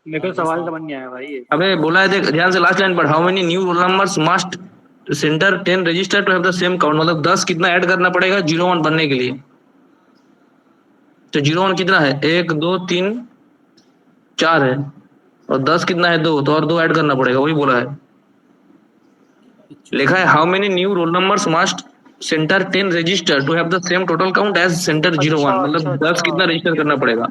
मेरे को भाई सवाल सवाल समझ नहीं आया भाई ये। अबे बोला है, देख ध्यान से लास्ट लाइन पढ़। How many new roll numbers must centre 10 register to have the same count, मतलब 10 कितना ऐड करना पड़ेगा 01 बनने के लिए। तो 01 कितना है, 1 2 3 4 है, और 10 कितना है 2, तो और 2 ऐड करना पड़ेगा, वही बोला है। लिखा है how many new roll numbers must centre 10 register to have the same total count as centre 01, अच्छा अच्छा मतलब 10 अच्छा कितना रजिस्टर ओके करना ओके। पड़ेगा।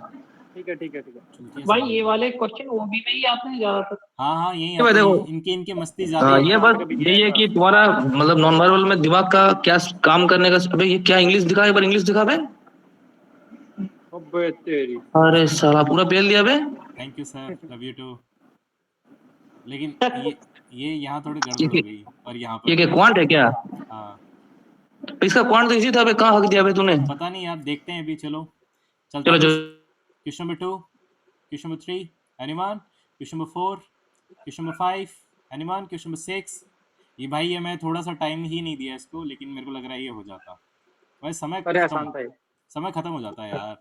ठीक है ठीक है ठीक है। चूतिया भाई सवाल ये है। वाले क्वेश्चन ओबी में ही आते हैं ज्यादातर। हाँ यही ये भाई आते हैं, देखो, इनके मस्ती ज्यादा ये है। बात यही है कि तुम्हारा मतलब नॉन वर्बल में दिमाग का क्या काम करने का। अबे ये क्या इंग्लिश दिखा, एक बार इंग्लिश दिखा बे। अबे तेरी। अरे साला पूरा पेल दिया बे। Thank you sir, love you too. लेकिन ये यहाँ थोड़ी गड़बड़ हो गई, और यहाँ ये पर क्या क्वांट है क्या? हाँ इसका क्वांट तो इजी था बे, कहाँ हक दिया बे तूने? पता नहीं यार, देखते हैं अभी। चलो चलता चलो हूँ। चलो। Question number 2, question number 3 anyone, question number 4, question number 5 anyone, question number 6। ये भाई ये मैं थोड़ा सा टाइम ही नहीं दिया इसको, लेकिन मेरे को लग रहा है ये हो जाता भाई। समय अरे खत्म, आसान था ये। समय खत्म हो जाता है यार।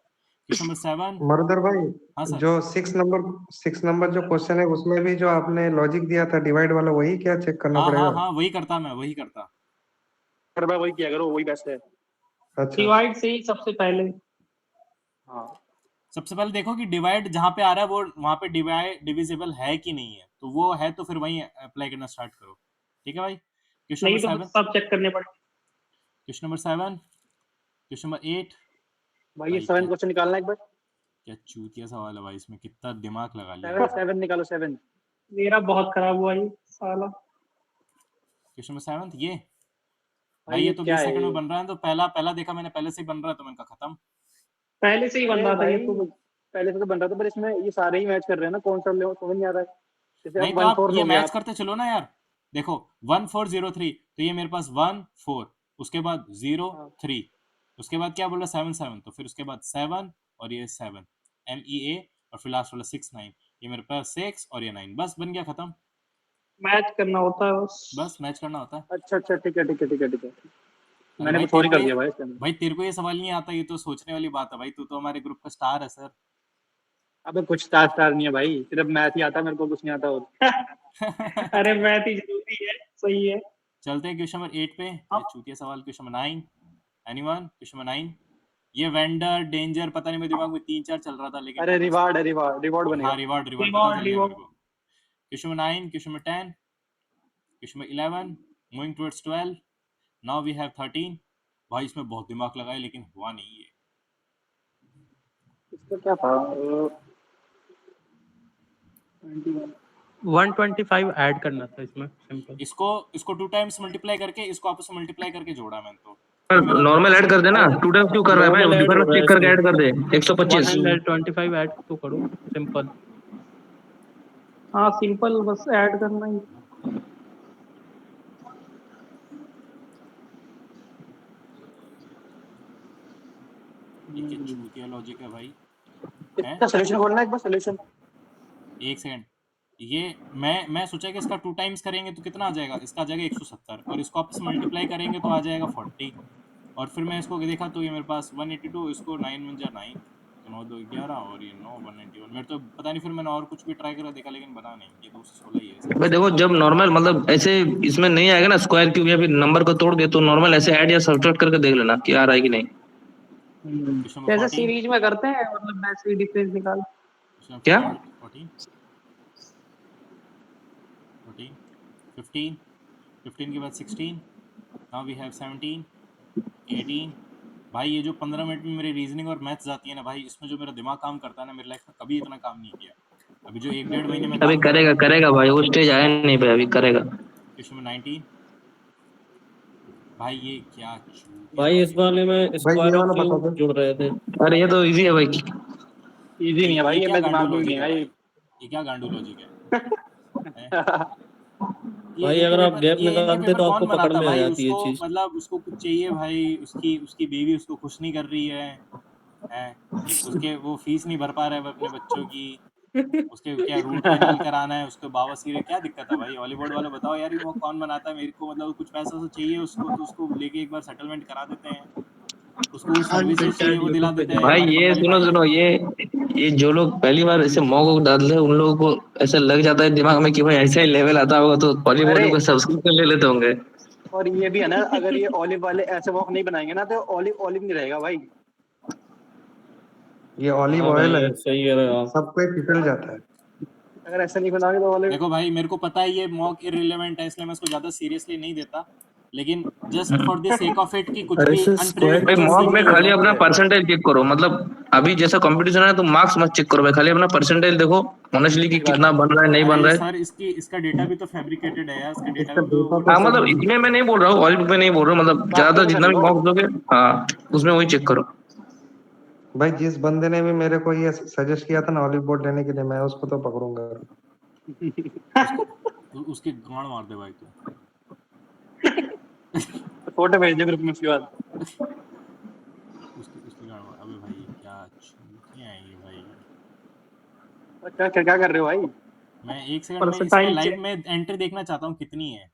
Question number 7। मरुदर हाँ भाई, सर। जो 6 नंबर जो क्वेश्चन है उसमें भी जो आपने लॉजिक दिया था डिवाइड वाला, वही क्या चेक करना पड़ेगा? हाँ वही करता, मैं वही करता। हर बार वही किया करो, वही बेस्ट है। अच्छा, डिवाइड से ही सबसे पहले। हाँ सबसे पहले देखो कि डिवाइड जहाँ पे आ रहा है वो वहाँ पे डिवाइड डिविजिबल है कि नहीं है, तो वो है तो फिर वही अप्लाई करना स्टार्ट करो। ठीक है भाई। क्वेश्चन नहीं नंबर तो 7, सब चेक करने पड़ेंगे। Question number 7, question number 8। भाई ये भाई 7 क्वेश्चन निकालना एक बार। क्या चूतिया सवाल है भाई, इसमें कितना दिमाग लगा लिया 7 है। 7 निकालो 7। मेरा बहुत खराब हुआ ये साला। क्वेश्चन नंबर 7 ये भाई भाई, ये ये तो क्या 20 है सेकंड में ये? बन रहा है, तो पहला देखा मैंने, पहले से ही बन रहा है, तो मैंने कहा खत्म। पहले से ही बन अरे रहा था ये भाई तो। पहले से तो बन रहा था, पर इसमें ये सारे ही मैच कर रहे हैं ना, कौन सा ले समझ नहीं आ रहा है। जैसे नहीं अब तो 1 आप 4 ये लोगे मैच आप। करते चलो ना यार। देखो 1403, तो ये मेरे पास 1 4, उसके बाद 0 हाँ 3, उसके बाद क्या बोला 7 7, तो फिर उसके बाद 7 और ये 7 MEA, और फिर लास्ट वाला 6 9, ये मेरे पास 6 और ये 9, बस बन गया खत्म। मैच करना होता है बस। बस मैच करना होता है। अच्छा अच्छा ठीक है ठीक है ठीक है ठीक है। अरे मैंने भाई कुछ और तेरे ही को कर दिया भाई इसके अंदर। भाई तेरे को ये सवाल नहीं आता, ये तो सोचने वाली बात है भाई, तू तो हमारे ग्रुप का स्टार है सर। अबे कुछ स्टार नहीं है भाई, सिर्फ मैथ ही आता है मेरे को, कुछ नहीं आता और। अरे मैथ ही जरूरी है, सही है। चलते हैं क्वेश्चन नंबर 8 पे। क्या चूतिया सवाल। Question number 9 anyone, question number 9। ये वेंडर डेंजर पता नहीं, मेरे दिमाग में 3 4 चल रहा था, लेकिन अरे पता रिवार्ड है, रिवार्ड हाँ बनेगा। रिवॉर्ड पता रिवॉर्ड चल गया मेरे रिवॉर्ड। को। Question number 9, question number 10, question number 11, moving towards 12, now we have 13। भाई इसमें बहुत दिमाग लगाया, लेकिन हुआ नहीं है। इसका क्या था 21। 125 ऐड करना था इसमें, सिंपल। इसको 2 टाइम्स मल्टीप्लाई करके, इसको आपस में मल्टीप्लाई करके जोड़ा मैंने तो मेरा नॉर्मल ऐड कर देना, 2 टाइम्स क्यों कर रहा है भाई? नॉर्मल ऐड हो डिफरेंस रहा है चेक करके इसमें। ऐड कर दे 125। 125 ऐड तो करो, सिंपल। हाँ सिंपल, बस ऐड करना ही। ये क्या चूतिया लॉजिक है भाई। हैं इसका सॉल्यूशन खोलना एक बार, सॉल्यूशन। एक सेकंड, ये मैं सोचा कि इसका 2 टाइम्स करेंगे तो कितना आ जाएगा, इसका आ जाएगा 170, और इसको आपस में मल्टीप्लाई करेंगे तो आ जाएगा 40, और फिर मैं इसको देखा तो ये मेरे पास 182, इसको 9 1 जा 9, तो 9 2 11, और ये 9 191। मेरे तो पता नहीं, फिर मैंने और कुछ भी ट्राई करा देखा, लेकिन बना नहीं, ये 216 ही है भाई देखो, जब नॉर्मल मतलब ऐसे इसमें नहीं आएगा ना स्क्वायर क्यूब या फिर नंबर को तोड़ के, तो नॉर्मल ऐसे ऐड या सब्ट्रैक्ट करके देख लेना कि आ रहा है कि नहीं। क्वेश्चन नंबर जैसे 14, सीरीज में करते हैं, मतलब मैच की डिफरेंस निकाल। क्वेश्चन क्या? 14 14 15 15 के बाद 16, नाउ वी हैव 17 18। भाई ये जो 15 मिनट में मेरी रीजनिंग और मैथ्स आती है ना भाई, इसमें जो मेरा दिमाग काम करता है ना, मेरी लाइफ में कभी इतना काम नहीं किया। अभी जो 1 1.5 महीने में अभी काम कर रहा हूँ। करेगा भाई, वो स्टेज आया नहीं भाई, अभी करेगा। Question number 19। भाई ये क्या चूतिया भाई इस लॉजिक है। वाले में भाई स्क्वायर ये ऑफ वाला बता क्यूब दो। जुड़ रहे थे। अरे ये तो इजी है भाई। इजी नहीं है भाई, ये ये क्या मेरे गांडू दिमाग में भी लॉजिक नहीं है है भाई, ये क्या गांडू लॉजिक है। हैं? भाई इनके अगर आप पेपर, गैप ये इनके निकालते पेपर तो कौन आपको पकड़ बनाता में आ भाई, जाती है उसको चीज। मतलब उसको कुछ चाहिए भाई, उसकी उसकी बीवी उसको खुश नहीं कर रही है, हैं? उसके वो फीस नहीं भर पा रहा है अपने बच्चों की, उसके क्या रूट कैनाल कराना है, उसको बावसीर है, क्या दिक्कत है भाई। हॉलीवुड वाले बताओ यार, ये वो कौन बनाता है। मेरे को मतलब कुछ पैसा तो चाहिए उसको, तो उसको लेके एक बार सेटलमेंट करा देते हैं, उसको सर्विसेज चाहिए वो दिला देते हैं, भाई हमारे ये बंगाली सुनो भाई हैं। सुनो, ये जो लोग पहली बार ऐसे मॉक डालते हैं, उन लोगों को ऐसा लग जाता है दिमाग में कि भाई ऐसा ही लेवल आता होगा, तो अरे बॉलीवुड को सब्सक्रिप्शन ले लेते होंगे। और ये भी है ना, अगर ये ऑलिव वाले ऐसे वॉक नहीं बनाएंगे ना, तो ऑलिव ऑलिव नहीं रहेगा भाई। ये ऑलिव हाँ ऑयल है, भाई सही कह रहे हो आप। सब पे फिसल जाता है। अगर ऐसा नहीं बनाओगे तो ऑलिव। देखो भाई मेरे को पता है ये मॉक इररिलेवेंट है, इसलिए मैं इसको ज़्यादा सीरियसली नहीं देता, लेकिन just for the sake of it कि कुछ अरे भी सर, स्क्वायर भाई अनप्रेडिक्टेबल मॉक सीन में नहीं खाली होगा। अपना परसेंटेज चेक करो, मतलब अभी जैसा कंपटीशन है तो मार्क्स मत चेक करो भाई, खाली अपना परसेंटेज देखो ऑनेस्टली कि सही बात कितना है। बन रहा है नहीं बन अरे रहा है। सर इसका डेटा भी तो फैब्रिकेटेड है यार, इसका डेटा इसका भी तो डेटा वो तो हाँ सब मतलब इसमें मैं नहीं बोल रहा हूँ, ऑल बुक में नहीं बोल रहा हूँ, मतलब ज्यादातर प्रैक्टिस कर जितना भी लो। मॉक दोगे हाँ उसमें वही चेक करो। भाई जिस बंदे ने भी मेरे को ये सजेस्ट किया था ना ऑलिव बोर्ड लेने के लिए, मैं उसको तो पकड़ूंगा। उसकी गांड मार दे भाई तू। फोटो भेज दे ग्रुप में उसके बाद। उसकी गांड मार। अबे भाई क्या चूतियां हैं ये भाई। क्या क्या कर रहे हो भाई? मैं एक सेकंड में इसमें परसेंटाइल लाइव चेक। में एंट्री देखना चाहता हूँ कितनी है।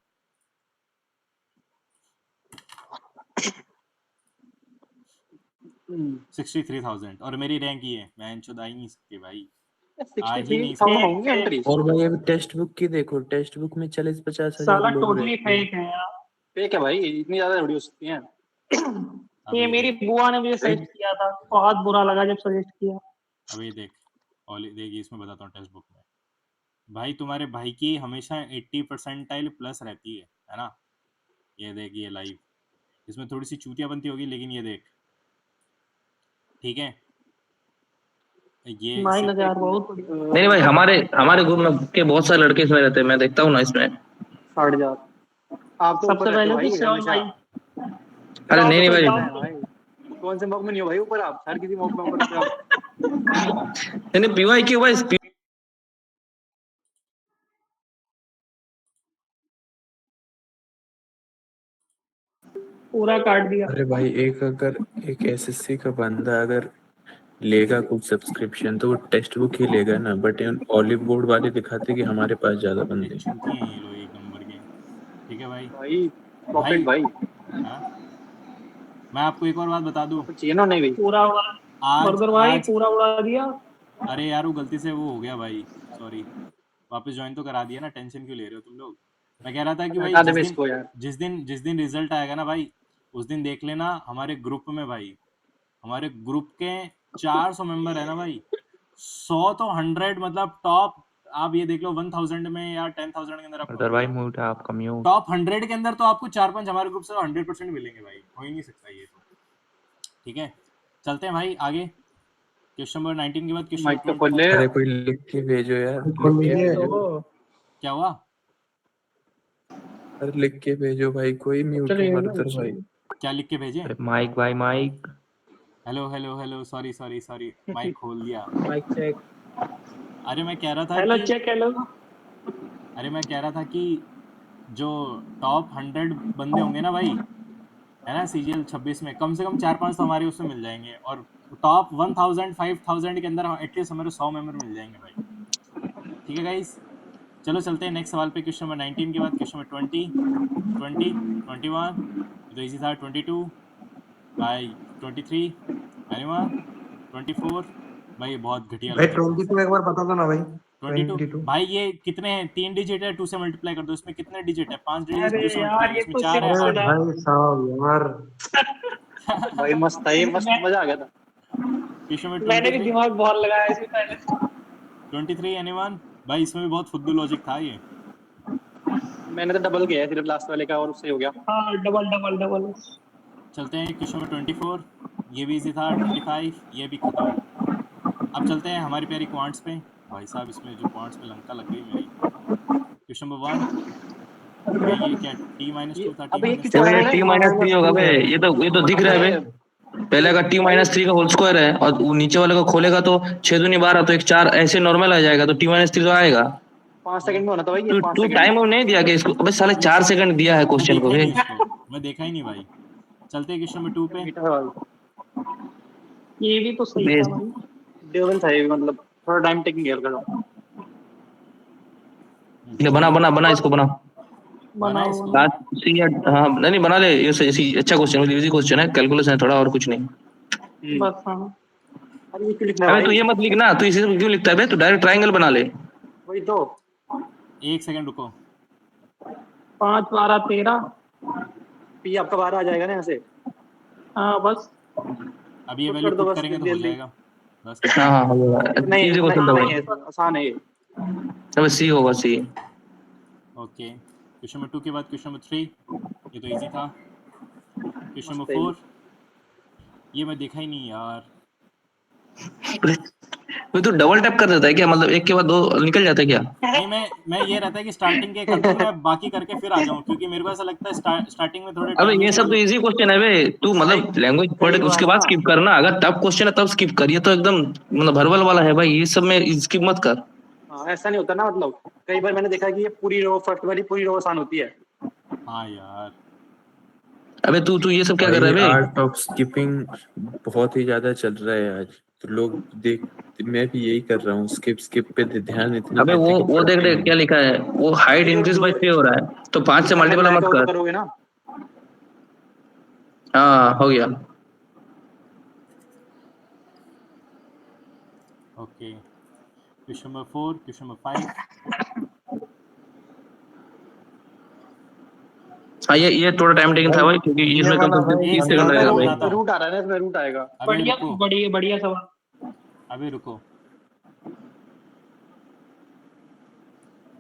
हम्म, 63,000 और मेरी रैंक ही है, मैं आ ही नहीं सकती भाई, आ ही नहीं 63,000 सकती। होंगे एंट्रीज। और भाई अभी टेक्स्ट बुक की देखो, टेक्स्ट बुक में 40-50 हजार साला लोग टोटली रहते हैं। फेक है यार। ठीक है भाई, इतनी ज्यादा वीडियो सकती हैं। अब ये ये मेरी देख, बुआ ने मुझे सजेस्ट किया था, बहुत बुरा लगा जब सजेस्ट किया। अब ये देख, और देख इसमें बताता हूँ टेक्स्ट बुक में। भाई तुम्हारे भाई की हमेशा 80 परसेंटाइल प्लस रहती है ना। ये देख ये लाइव, इसमें थोड़ी सी चूतिया बनती होगी लेकिन ये देख, ठीक है ये माइन से, हजार बहुत बढ़िया। नहीं नहीं भाई, हमारे हमारे ग्रुप में के बहुत सारे लड़के इसमें रहते हैं, मैं देखता हूँ ना इसमें। 60,000। आप तो ऊपर सबसे रहते हो पहले तो भाई श्योर हमेशा। भाई। अरे नहीं नहीं ऊपर भाई, रहते हैं भाई। कौन से मॉक में नहीं हो भाई ऊपर? आप हर किसी मॉक में ऊपर रहते हो आप। नहीं नहीं पीवाई क्यों भाई, पूरा काट दिया। अरे भाई अगर एक एसएससी का बंदा अगर लेगा कुछ सब्सक्रिप्शन तो वो टेक्स्ट बुक ही लेगा ना, बट ऑलिव बोर्ड वाले दिखाते कि हमारे पास ज्यादा ये बंदे हैं। चूतिए हैं ये लोग एक नंबर के। ठीक है भाई। भाई प्रॉफिट भाई भाई। हाँ, मैं आपको एक और बात बता दूं। प्रॉफिट चाहिए ना नहीं भाई? पूरा उड़ा। आज बर्गर भाई आज पूरा उड़ा दिया। अरे यार वो गलती से वो हो गया भाई, सॉरी। वापस ज्वाइन तो करा दिया ना, टेंशन क्यों ले रहे हो तुम लोग। मैं कह रहा था कि भाई हटा दे भाई इसको यार। जिस दिन रिजल्ट आएगा ना भाई, उस दिन देख लेना हमारे ग्रुप में भाई, हमारे ग्रुप के 400 मेंबर है ना भाई, 100 तो 100 मतलब टॉप। आप ये देख लो 1000 में या 10,000 के अंदर आपको भाई मतलब म्यूट है आपका, म्यूट। टॉप 100 के अंदर तो आपको 4-5 हमारे ग्रुप से 100% मिलेंगे भाई, हो ही नहीं सकता ये तो। ठीक है, चलते हैं भाई आगे। क्वेश्चन नंबर 19 के बाद क्वेश्चन माइक तो नंबर खोल 20। ले। अरे कोई लिख के भेजो यार, खोल लिख के लीजिए। भेजो। क्या हुआ? अरे लिख के भेजो भाई, कोई म्यूट चलिए मत कर भाई। क्या लिख के भेजें? माइक भाई mic. Hello hello hello, sorry sorry sorry, mic खोल दिया। Mic check. अरे मैं कह रहा था हेलो कि चेक हेलो। जो टॉप 100 बंदे होंगे ना भाई, है ना, सीजीएल 26 में कम से कम 4-5 तो हमारे उसमें मिल जाएंगे, और टॉप 1000 5000 के अंदर एटलीस्ट हमारे 100 मेंबर मिल जाएंगे भाई। ठीक है गाइस, चलो चलते हैं नेक्स्ट सवाल पे। क्वेश्चन नंबर 19 के बाद क्वेश्चन नंबर 20, 21 तो इजी था। 22 भाई, 23 एनीवन, 24 भाई, ये बहुत घटिया भाई लॉजिक था। 22 एक बार बता दो ना भाई। 22 22। भाई, ये कितने हैं? 3 डिजिट है, 2 से मल्टीप्लाई कर दो। इसमें कितने डिजिट है? 5 डिजिट, अरे 2 से मल्टीप्लाई यार करो, ये इसमें तो 4 है, अरे 8 है। भाई साहब यार। भाई मस्त था ये, मस्त मैं, मजा आ गया था। क्वेश्चन नंबर मैंने भी 23, दिमाग बहुत लगाया इससे पहले। 23 एनीवन भाई, इसमें भी बहुत फुद्दू लॉजिक था ये। मैंने तो डबल किया है सिर्फ लास्ट वाले का और उससे हो गया। हाँ डबल डबल डबल। चलते हैं क्वेश्चन नंबर 24, ये भी इजी था। 25 ये भी खत्म। अब चलते हैं हमारी प्यारी क्वांट्स पे। भाई साहब, इसमें जो क्वांट्स पे लंका लग गई मेरी। क्वेश्चन नंबर 1 भाई, ये क्या t-2 था? अब ये t-3 किसका तो ये है? t-3 होगा बे, ये तो दिख रहा है बे। पहले का t-3 का होल स्क्वायर है और वो नीचे वाले को खोलेगा तो 6 दूनी 12 तो एक 4 ऐसे नॉर्मल आ जाएगा, तो t-3 तो आएगा। 5 सेकंड में होना था भाई ये, तू 5 तू सेकंड में। टाइम नहीं दिया कि इसको? अबे साले 4 सेकंड दिया है मैं क्वेश्चन देखा को ही बे। नहीं इसको, मैं देखा ही नहीं भाई। चलते हैं क्वेश्चन नंबर 2 पे। मीठा सवाल। ये भी तो सही था भाई। डबल था ये, मतलब थोड़ा टाइम टेकिंग है हल्का सा। ले बना बना बना इसको बना। बना बनाओ इसको। बनाओ। लास्ट सी या हाँ नहीं नहीं बना ले, ये सही अच्छा क्वेश्चन, इजी क्वेश्चन है, कैलकुलेशन है थोड़ा और कुछ नहीं। बस हाँ। अरे ये क्यों लिखना है अबे तू भाई? ये मत लिखना, तू इसी से क्यों लिखता है बे, तू डायरेक्ट ट्रायंगल बना ले। वही तो। 1 सेकंड रुको। 5 12 13। पी आपका 12 आ जाएगा ना यहाँ से। हाँ बस। अब ये पुट वैल्यू कर दो पुट बस करेंगे तो जल्दी हो जल्दी। जाएगा बस। हाँ हो जाएगा, नहीं इजी क्वेश्चन था नहीं भाई। है, आसान है ये। अबे सी होगा सी। ओके, क्वेश्चन नंबर 2 के बाद क्वेश्चन नंबर 3। ये तो इजी था। क्वेश्चन मस्त नंबर है 4, ये मैं देखा ही नहीं यार। भाई तू डबल टैप कर देता है क्या, मतलब एक के बाद दो निकल जाता है क्या? नहीं, मैं ये रहता है कि स्टार्टिंग के कर दूं, मैं बाकी करके फिर आ जाऊं, क्योंकि मेरे को ऐसा लगता है स्टार्टिंग में थोड़े अबे टाइम ये सब तो इजी क्वेश्चन है बे, तू मतलब लैंग्वेज पढ़ कई उसके बार बाद ना, स्किप करना, अगर टफ क्वेश्चन है तब स्किप कर, ये तो एकदम मतलब भरबल वाला है भाई, ये सब में स्किप मत कर। हाँ, ऐसा नहीं होता ना, मतलब कई बार मैंने देखा है कि ये पूरी रो, फर्स्ट वाली पूरी रो आसान होती है। हाँ यार, अबे तू तू ये सब क्या कर रहा भाई है बे? आर्ट ऑफ स्किपिंग बहुत ही ज्यादा चल रहा है आज, तो लोग देख, मैं भी यही कर रहा हूँ, स्किप स्किप पे ध्यान इतना अबे देते कि वो देख पढ़ते देख क्या नहीं। लिखा है, वो हाइट तो फिर इंक्रीज बाय जो 3 हो रहा है, तो 5 से जितना मल्टीपल ब्लैक मत है वो तो कर। करोगे ना। हाँ हो गया। Okay. Question number 4, question number 5। हाँ ये थोड़ा टाइम टेकिंग था भाई, क्योंकि ये इसमें कम वाला से कम भाई 30 एक सेकंड सेकंड इसमें मैं लगेगा भाई। बताता हूँ। रूट आ रहा है ना, इसमें रूट आएगा। अबे बढ़िया रुको, बढ़िया बढ़िया सवाल। अबे रुको,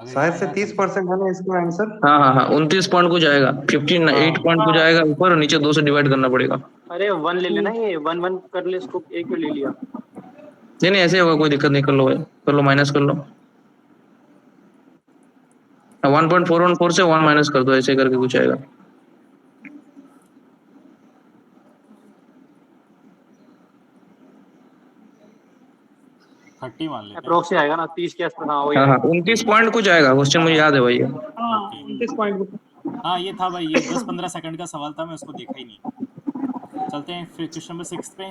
अगर शायद यहाँ से यहाँ कर दे। 30% है ना इसका आंसर। हाँ 29 पॉइंट को जाएगा, 58 हाँ पॉइंट को हाँ जाएगा ऊपर, और नीचे 2 से डिवाइड करना पड़ेगा। अरे 1 ले लेना, ये 1 1 कर ले, इसको एक में ले लिया। नहीं नहीं ऐसे होगा, कोई दिक्कत नहीं, कर लो भाई, कर लो, माइनस कर लो। 1.414 से 1 माइनस कर दो, ऐसे करके कुछ आएगा। 30 मान लेते हैं। अप्रोक्स ही आएगा ना, 30 के आसपास, हाँ वही हाँ आएगा। 29 पॉइंट कुछ आएगा, क्वेश्चन हाँ मुझे हाँ, याद है भाई। हाँ ओके। 29 पॉइंट। हाँ ये था भाई, ये 10-15 सेकंड का सवाल था, मैं उसको देखा ही नहीं। चलते हैं फिर क्वेश्चन नंबर 6 पे।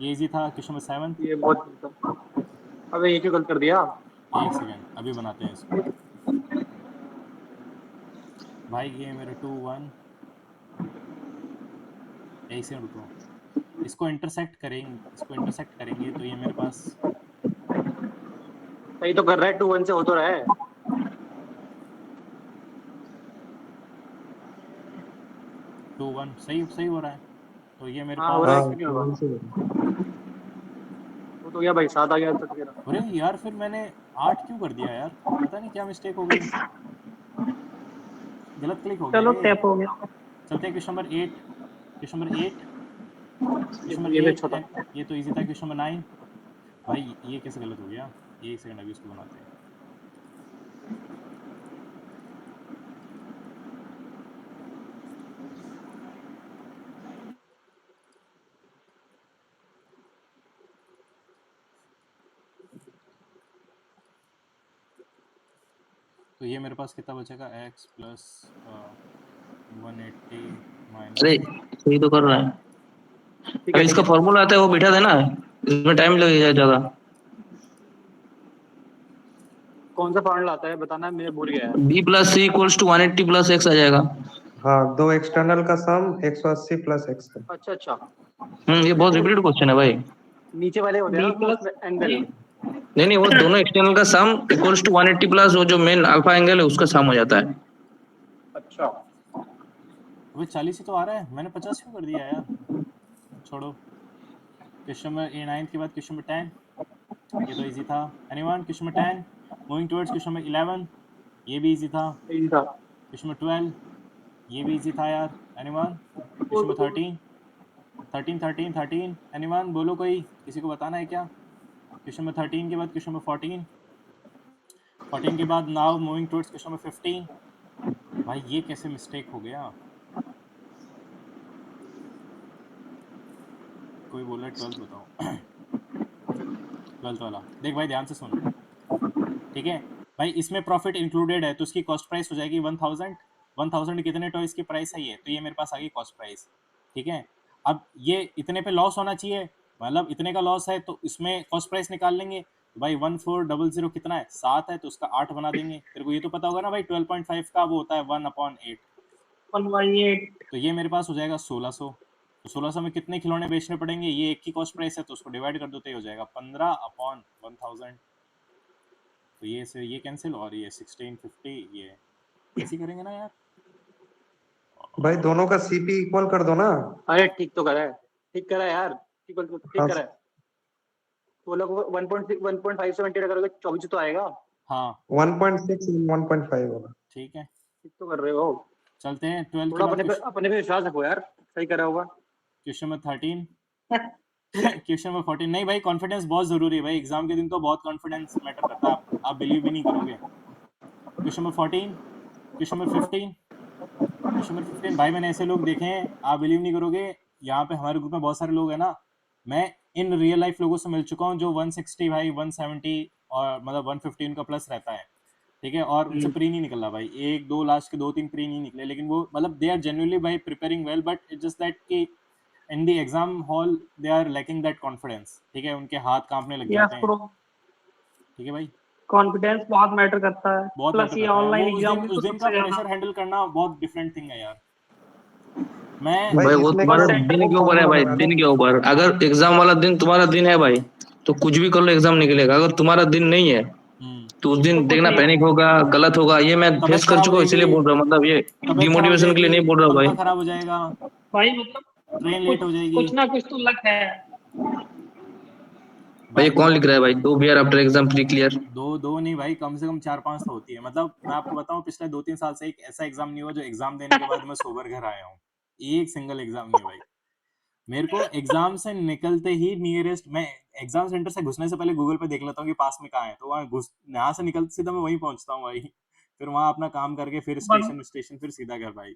ये इजी था। Question number 7। ये बहुत, अबे ये क्यों गलत कर दिया। एक सेकंड, अभी बनाते हैं इसको। भाई ये मेरे 2 1, एक सेकंड रुको, इसको इंटरसेक्ट करेंगे तो ये मेरे पास सही तो कर रहा है, 2 1 से हो तो रहा है। 2 1 सही सही हो रहा है, तो ये मेरे हाँ हो रहा पास। है, हाँ क्यों नहीं होगा। वही से। वो तो गया भाई, 7 आ गया तक मेरा। अरे यार, फिर मैंने 8 क्यों कर दिया यार, पता नहीं क्या मिस्टेक हो गई, गलत क्लिक हो गया चलो क्या ये। टैप हो गया। चलते हैं question number 8। Question number 8, question number ये भी 8 अच्छा था। ये तो इजी था। Question number 9। भाई ये कैसे गलत हो गया, एक सेकंड, अभी इसको बनाते हैं। तो ये मेरे पास कितना बचेगा, x प्लस 180 अरे माइनस। सही तो कर रहा है। ठीक है अबे ठीक इसका है। फॉर्मूला आता है, वो बिठा देना, इसमें टाइम लगेगा ज्यादा। कौन सा फॉर्मूला आता है बताना, मैं भूल गया यार। b plus C equals to 180 plus x आ जाएगा। हाँ दो एक्सटर्नल का सम 180 प्लस एक्स है। अच्छा अच्छा, ये बहुत रिपीटेड क्वेश्चन है भाई। नीचे वाले होते हैं बी ना उसमें, प्लस उसमें एंगल। नहीं वो दोनों एक्सटर्नल का सम इक्वल्स टू 180 प्लस वो जो मेन अल्फा एंगल है उसका सम हो जाता है। अच्छा, अबे 40 ही तो आ रहा है, मैंने 50 क्यों कर दिया यार, छोड़ो। क्वेश्चन नंबर 9 के बाद क्वेश्चन नंबर 10, ये तो इजी था। Anyone, question number 10 moving towards question number 11, ये भी इजी था। यही था। क्वेश्चन नंबर 12, ये भी इजी था यार। एनीवन, क्वेश्चन नंबर 13, 13 13 13, एनीवन बोलो, कोई किसी को बताना है क्या। क्वेश्चन नंबर 13 के बाद क्वेश्चन नंबर 14, 14 के बाद now moving towards question number 15। भाई ये कैसे मिस्टेक हो गया, कोई बोल रहा है 12 बताओ। 12 वाला देख भाई, ध्यान से सुन, ठीक है भाई। इसमें प्रॉफिट इंक्लूडेड है, तो उसकी कॉस्ट प्राइस हो जाएगी 1000। 1000 कितने टॉयज की प्राइस है ये, तो ये मेरे पास आ गई कॉस्ट प्राइस, ठीक है। अब ये इतने पे लॉस होना चाहिए, मतलब इतने का लॉस है तो इसमें कॉस्ट प्राइस निकाल लेंगे। तो भाई 1400 कितना है, 7 है, तो उसका 8 बना देंगे। तेरे को ये तो पता होगा ना भाई, 12.5 का वो होता है 1/8। 1/8। तो ये मेरे पास हो जाएगा 1600। तो 1600 में कितने खिलौने बेचने पड़ेंगे, ये एक की कॉस्ट प्राइस है, तो उसको डिवाइड कर दो तो ये हो जाएगा 15/1000। तो ये से ये कैंसिल, और ये 1650, ये ऐसे करेंगे ना यार। भाई दोनों का सीपी इक्वल कर दो ना। अरे ठीक तो करा है, ठीक करा है यार, ठीक हाँ करा है। तो लोग 1.6 1.5 से मल्टीप्लाई करोगे 24 तो आएगा। हाँ 1.6 1.5 होगा। ठीक है, ठीक तो कर रहे हो। चलते हैं 12th के थोड़ा बाद अपने पे विश्वास रखो यार, सही करा होगा। Question number 13 question number 14। नहीं भाई, कॉन्फिडेंस बहुत जरूरी है भाई, एग्जाम के दिन तो बहुत कॉन्फिडेंस मैटर करता है, आप बिलीव भी नहीं करोगे। Question number 14, question number 15, question number 15। भाई मैंने ऐसे लोग देखे हैं, आप बिलीव नहीं करोगे, यहाँ पे हमारे ग्रुप में बहुत सारे लोग हैं ना, मैं इन रियल लाइफ लोगों से मिल चुका हूँ जो 160 भाई 170 और मतलब 150 उनका प्लस रहता है, ठीक है, और उनसे प्री नहीं निकल रहा भाई, एक दो लास्ट के 2-3 प्री नहीं निकले, लेकिन वो मतलब दे आर जेन्युइनली भाई preparing well, but it's just that कि in the exam hall they are lacking that confidence, ठीक है, उनके हाथ कांपने लग यस जाते हैं, ब्रो, ठीक है भाई, कॉन्फिडेंस बहुत मैटर करता है। बहुत प्लस मैटर ये करता है, ऑनलाइन वो एग्जाम में उस तो दिन का सबसे ज्यादा। प्रेशर हैंडल करना बहुत डिफरेंट थिंग है यार। मैं भाई भाई वो इसमें तुम्हारा क्या दिन के ऊपर है फॉर्मूला भाई, लगा दिन लो। के ऊपर। अगर एग्जाम वाला दिन तुम्हारा दिन है भाई तो कुछ भी कर लो एग्जाम निकलेगा। अगर तुम्हारा दिन नहीं है तो उस तो दिन कुछ देखना नहीं पैनिक होगा, गलत होगा। ये मैं तबीयत फेस कर खराब हो चुका हूँ इसीलिए जाएगी, बोल रहा हूँ, मतलब ये तबीयत खराब हो डिमोटिवेशन के लिए जाएगी, नहीं बोल रहा हूँ भाई। पंखा खराब हो जाएगा, भाई, मतलब ट्रेन कुछ लेट हो जाएगी कुछ ना कुछ तो लक है। भाई ये भाई। कौन लिख रहा है भाई, 2 beer after exam pre clear? दो नहीं भाई, कम से कम 4-5 तो होती है, मतलब मैं आपको बताऊं पिछले 2-3 साल से एक ऐसा एग्जाम नहीं हुआ जो एग्जाम देने के बाद मैं सोबर घर आया हूँ, एक सिंगल एग्जाम नहीं भाई। मेरे को एग्जाम से निकलते ही नियरेस्ट, मैं एग्जाम सेंटर से घुसने से पहले गूगल पे देख लेता हूँ कि पास में कहाँ है, तो वहाँ घुस यहाँ से निकलते सीधा मैं वहीं पहुंचता हूँ भाई, फिर वहाँ अपना काम करके फिर बंद स्टेशन फिर सीधा घर भाई,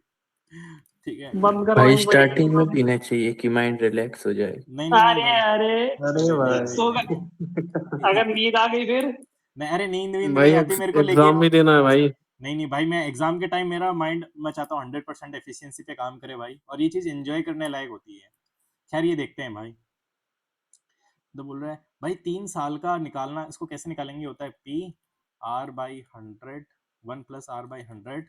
ठीक है। बंद भाई करवानी पड़ेगी स्टार्टिंग में ब्रो। पीना चाहिए कि माइंड रिलैक्स हो जाए। नहीं नहीं नहीं अरे भाई, अरे, अरे सो भाई गए अगर नींद आ गई फिर। नहीं अरे नींद वींद भाई नहीं आती मेरे को, एग्जाम लेकिन भी देना है भाई। नहीं नहीं भाई, मैं एग्जाम के टाइम मेरा माइंड, मैं चाहता हूँ 100% एफिशिएंसी पे काम करे भाई, और ये चीज एंजॉय करने लायक होती है। खैर ये देखते हैं भाई। तो बोल रहा है भाई 3 साल का निकालना, इसको कैसे निकालेंगे, होता है P R by 100 1 plus R by 100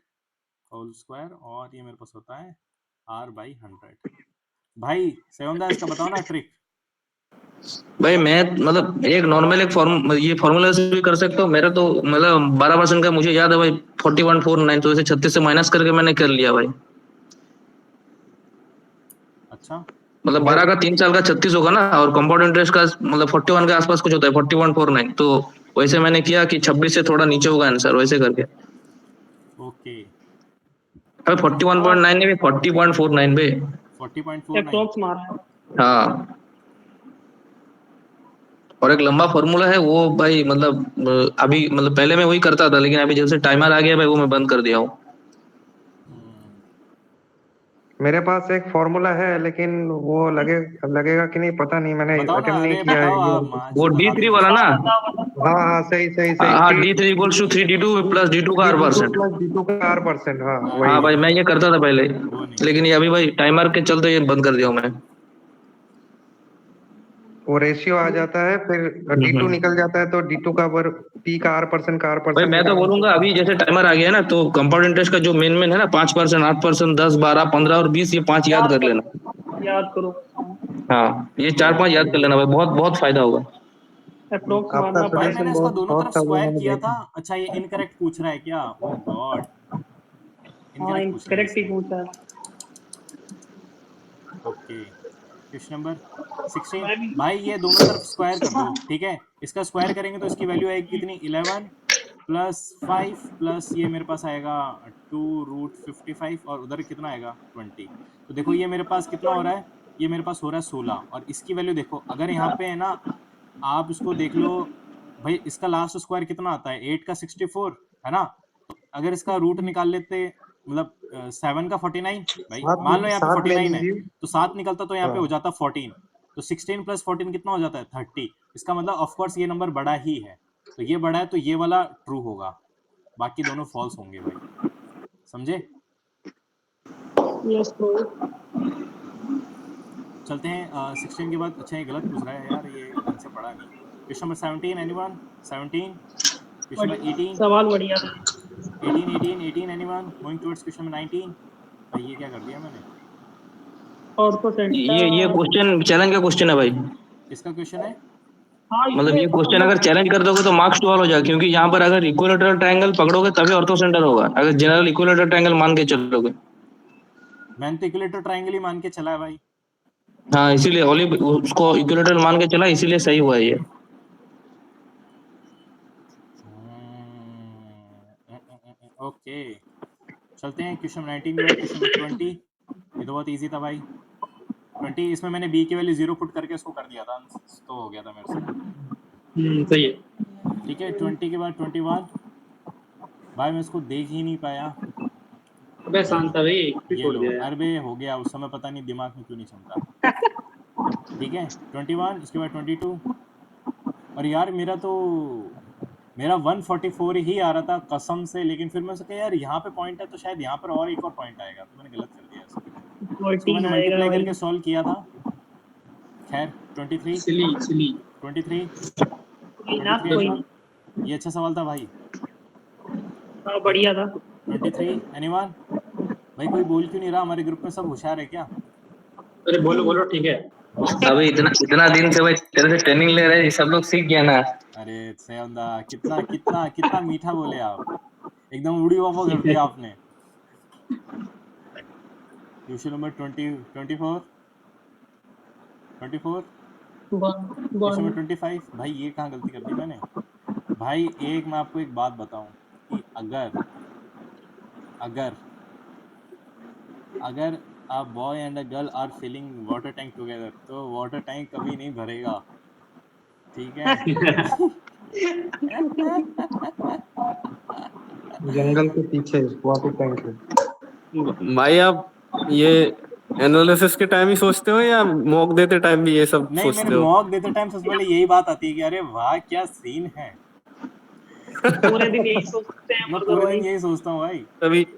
whole square, और ये मेरे पास होता है आर बाई 100। भाई सेवन दा इसका बताओ ना ट्रिक। भाई मैं मतलब एक नॉर्मल एक फॉर्म ये फॉर्मूला से भी कर सकता हूँ। मेरा तो मतलब 12% का मुझे याद है भाई, 4149, तो इसे 36 से माइनस करके मैंने कर लिया भाई। अच्छा मतलब 12 का 3 साल का 36 होगा ना, और कंपाउंड इंटरेस्ट का मतलब 41 के आसपास कुछ होता है, 4149। तो वैसे मैंने किया कि 26 से थोड़ा नीचे होगा आंसर, वैसे करके। ओके, भाई 41.9 नहीं, 40.49 भाई। 40.49। अप्रोक्स मारा है। हाँ, और एक लंबा फॉर्मूला है वो भाई, मतलब अभी मतलब पहले मैं वही करता था, लेकिन अभी जब से टाइमर आ गया भाई वो मैं बंद कर दिया हूँ। मेरे पास एक फॉर्मूला है, लेकिन वो लगेगा कि नहीं पता नहीं, मैंने बताओ ना, अटेम्प्ट नहीं अरे किया है बताओ, ये आप वाला। वो माजी बता दो D3 वाला जिसको। ना? हाँ हाँ, सही सही सही, हाँ, three D3 equals to 3D2 plus D2 का three D two R%। Plus D two का R%, हाँ अरे हाँ वही। भाई, मैं ये करता था पहले, वो नहीं, लेकिन ये अभी भाई टाइमर के चलते ये बंद कर दिया हूँ मैं। वो रेशियो आ जाता है, फिर D2 निकल जाता है, तो D2 का P का R% का भाई R% मैं तो निकालना। बोलूंगा अभी जैसे टाइमर आ गया है ना, तो कंपाउंड इंटरेस्ट का जो मेन है ना, 5%, 8%, 10, 12, 15 और 20, ये 5 याद कर लेना। याद करो, हाँ, ये 4-5 याद कर लेना भाई, बहुत बहुत फायदा होगा। अप्रोक्स आपका मारना भाई पड़ेगा। मैंने सजेशन इसका बहुत दोनों बहुत तरफ था, वो स्क्वायर मैंने किया था। देखा। अच्छा ये इनकरेक्ट पूछ रहा है क्या? ओ गॉड, हाँ, इनकरेक्ट पूछ रहा है करेक्ट ही इसने। पूछा है। Okay, question number 16। मैं भी भाई ये दोनों तरफ स्क्वायर कर दो, ठीक है, इसका स्क्वायर करेंगे तो इसकी वैल्यू आएगी कितनी, 11 प्लस 5 प्लस ये मेरे पास आएगा 2√55, और उधर कितना आएगा 20। तो देखो ये मेरे पास कितना हो रहा है, ये मेरे पास हो रहा है 16, और इसकी वैल्यू देखो, अगर यहाँ पे है ना, आप इसको देख लो भाई, इसका लास्ट स्क्वायर कितना आता है, 8 का 64 है ना, अगर इसका रूट निकाल लेते, मतलब 7 का 49, भाई मान लो यहाँ पे सात ले 49 है, लीजिए। तो 7 निकलता तो यहाँ पे हाँ, हो जाता 14, तो 16 प्लस 14 कितना हो जाता है 30। इसका मतलब ऑफ कोर्स ये नंबर बड़ा ही है, तो ये बड़ा है तो ये वाला ट्रू होगा, बाकी दोनों फॉल्स होंगे भाई, समझे। Yes bro. चलते हैं 16 के बाद। अच्छा ये गलत पूछ रहा है यार, ये ढंग से पढ़ा नहीं। Question number 17, anyone 17। Question number 18, सवाल बढ़िया था। 18 18 18 anyone going towards question number 19। भाई ये क्या कर दिया मैंने, और तो सेंटर। ये क्वेश्चन चैलेंज का क्वेश्चन है भाई। किसका क्वेश्चन है? हाँ, मतलब इसमें ये क्वेश्चन अगर मतलब चैलेंज कर दोगे तो मार्क्स 12 हो जाएगा, क्योंकि यहाँ पर अगर इक्विलेटरल ट्रायंगल पकड़ोगे तभी ऑर्थो सेंटर होगा, अगर जनरल इक्विलेटरल ट्रायंगल मान के चलोगे। मैंने तो इक्विलेटर ट्रायंगल ही मान के चला है भाई। हाँ, इसीलिए ओली उसको इक्विलेटरल मान के चला, इसीलिए सही हुआ है ये। ओके, चलते हैं क्वेश्चन 19 के बाद क्वेश्चन 20। ये तो बहुत इजी था भाई। 20 इसमें मैंने b की वैल्यू 0 पुट करके इसको कर दिया था, तो हो गया था मेरे से। सही है। ठीक है, 20 के बाद 21। भाई मैं इसको देख ही नहीं पाया। अबे शांत था भाई, फिर ये छोड़ लो, दिया यार। अरे हो गया, उस समय पता नहीं दिमाग में क्यों नहीं चलता। ठीक है 21, इसके बाद 22। और यार मेरा 144 ही आ रहा था कसम से, लेकिन फिर मैं सोचा यार यहाँ पे पॉइंट है तो शायद यहाँ पर और एक और पॉइंट आएगा, तो मैंने गलत कर दिया इसको। इसको मैंने मल्टीप्लाई करके सॉल्व किया था। खैर 23 ये अच्छा सवाल था भाई। बढ़िया था। 23 एनीवन? भाई कोई बोल क्यों नहीं रहा? हमारे ग्रुप में सब होशियार है क्या? अरे बोलो ठीक है। अभी इतना दिन से भाई तेरे से ट्रेनिंग ले रहे हैं, सब लोग सीख गया ना। अरे सैयदा कितना कितना कितना मीठा बोले आप, एकदम उड़ी वापा कर दिया आपने। Question number 24 question number 25। भाई ये कहाँ गलती कर दी मैंने? भाई एक मैं आपको एक बात बताऊं कि अगर a boy and a girl are filling water tank together, तो वाटर टैंक कभी नहीं भरेगा, ठीक है? जंगल के पीछे वाटर टैंक है। भाई आप ये एनालिसिस के टाइम ही सोचते हो या मॉक देते टाइम भी ये सब नहीं, सोचते मैंने हो? मॉक देते टाइम सबसे पहले यही बात आती है कि अरे वाह क्या सीन है। पूरे दिन यही सोचते हैं मैं पूरे दिन यही सोचता हूँ भाई।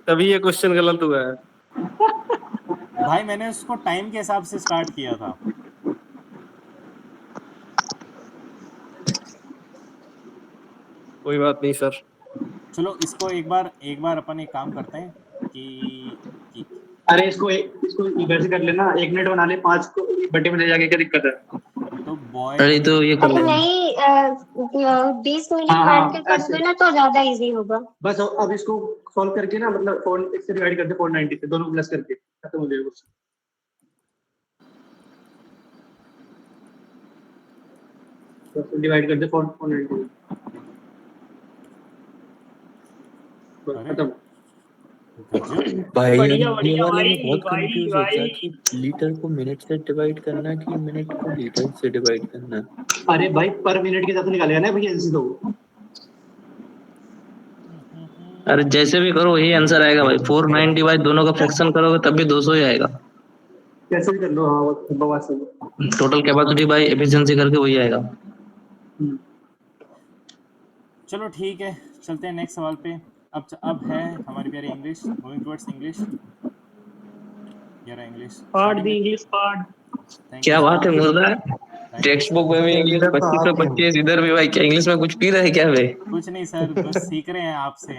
तभी ये क्वेश्चन गलत हुआ है। भाई मैंने उसको टाइम के हिसाब से स्टार्ट किया था। कोई बात नहीं सर। चलो इसको एक बार अपन एक काम करते हैं कि अरे इसको इधर से कर लेना, 1 मिनट बना ले, 5 को बट्टे में ले जाके, क्या दिक्कत है? तो बॉय अरे तो ये कर लो। नहीं 20 मिनट काट के कर देना तो ज्यादा इजी होगा। बस अब इसको सॉल्व करके ना, मतलब 4 से डिवाइड करते 490 से, दोनों प्लस करके खत्म हो जाएगा क्वेश्चन। तो डिवाइड कर दे 490 खत्म। भाई बढ़िया, ये बढ़िया वाले भाई, में बहुत भाई, कंफ्यूज होता है भाई। कि लीटर को मिनट से डिवाइड करना कि मिनट को लीटर से डिवाइड करना। अरे भाई पर मिनट के साथ निकालेगा ना भैया ऐसे तो। अरे जैसे भी करो वही आंसर आएगा भाई। 490 भाई दोनों का फ्रैक्शन करोगे तब भी 200 ही आएगा। कैसे भी कर लो, हाँ वो बकवास है। टोटल कैपेसिटी बाय एफिशिएंसी करके वही आएगा। चलो ठीक है, चलते हैं नेक्स्ट सवाल पे। अब है हमारी प्यारी इंग्लिश, मूविंग टुवर्ड्स इंग्लिश। यार इंग्लिश पार्ट दी इंग्लिश पार्ट। क्या बात है मुर्दा, टेक्स्ट बुक में भी इंग्लिश 2525, इधर भी भाई क्या इंग्लिश में कुछ पी रहे हैं क्या बे? कुछ नहीं सर, बस सीख रहे हैं आपसे।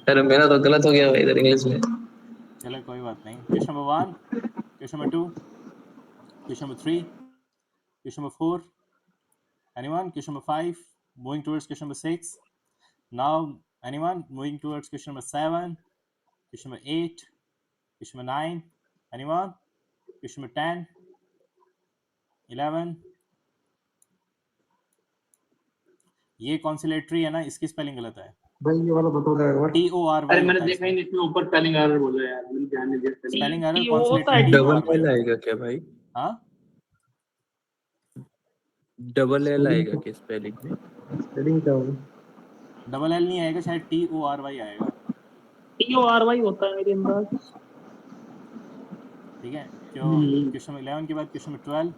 अरे मेरा तो गलत हो गया भाई इधर इंग्लिश में। चलो कोई बात नहीं। Question number 1, question number 2, question number 3, question number 4, anyone? Question number 5, moving towards question number 6. Now anyone? Moving towards question number 7, question number 8, question number 9. Anyone? Question number 10, 11. ये कॉन्सिलेटरी है ना, इसकी स्पेलिंग गलत है भाई। ये वाला बता रहा है TORY। अरे मैंने देखा ही नहीं, इसमें ऊपर स्पेलिंग एरर बोला यार, मैंने ध्यान नहीं दिया। स्पेलिंग एरर वो होता है कॉन्सिलेटरी डबल एल आएगा क्या भाई? हाँ डबल एल आएगा क्या स्पेलिंग में? स्पेलिंग क्या होगा? डबल एल नहीं आएगा, शायद TORY आएगा। TORY होता है मेरे अंदाज। ठीक है, क्यों? क्वेश्चन नंबर 11 के बाद question number 12।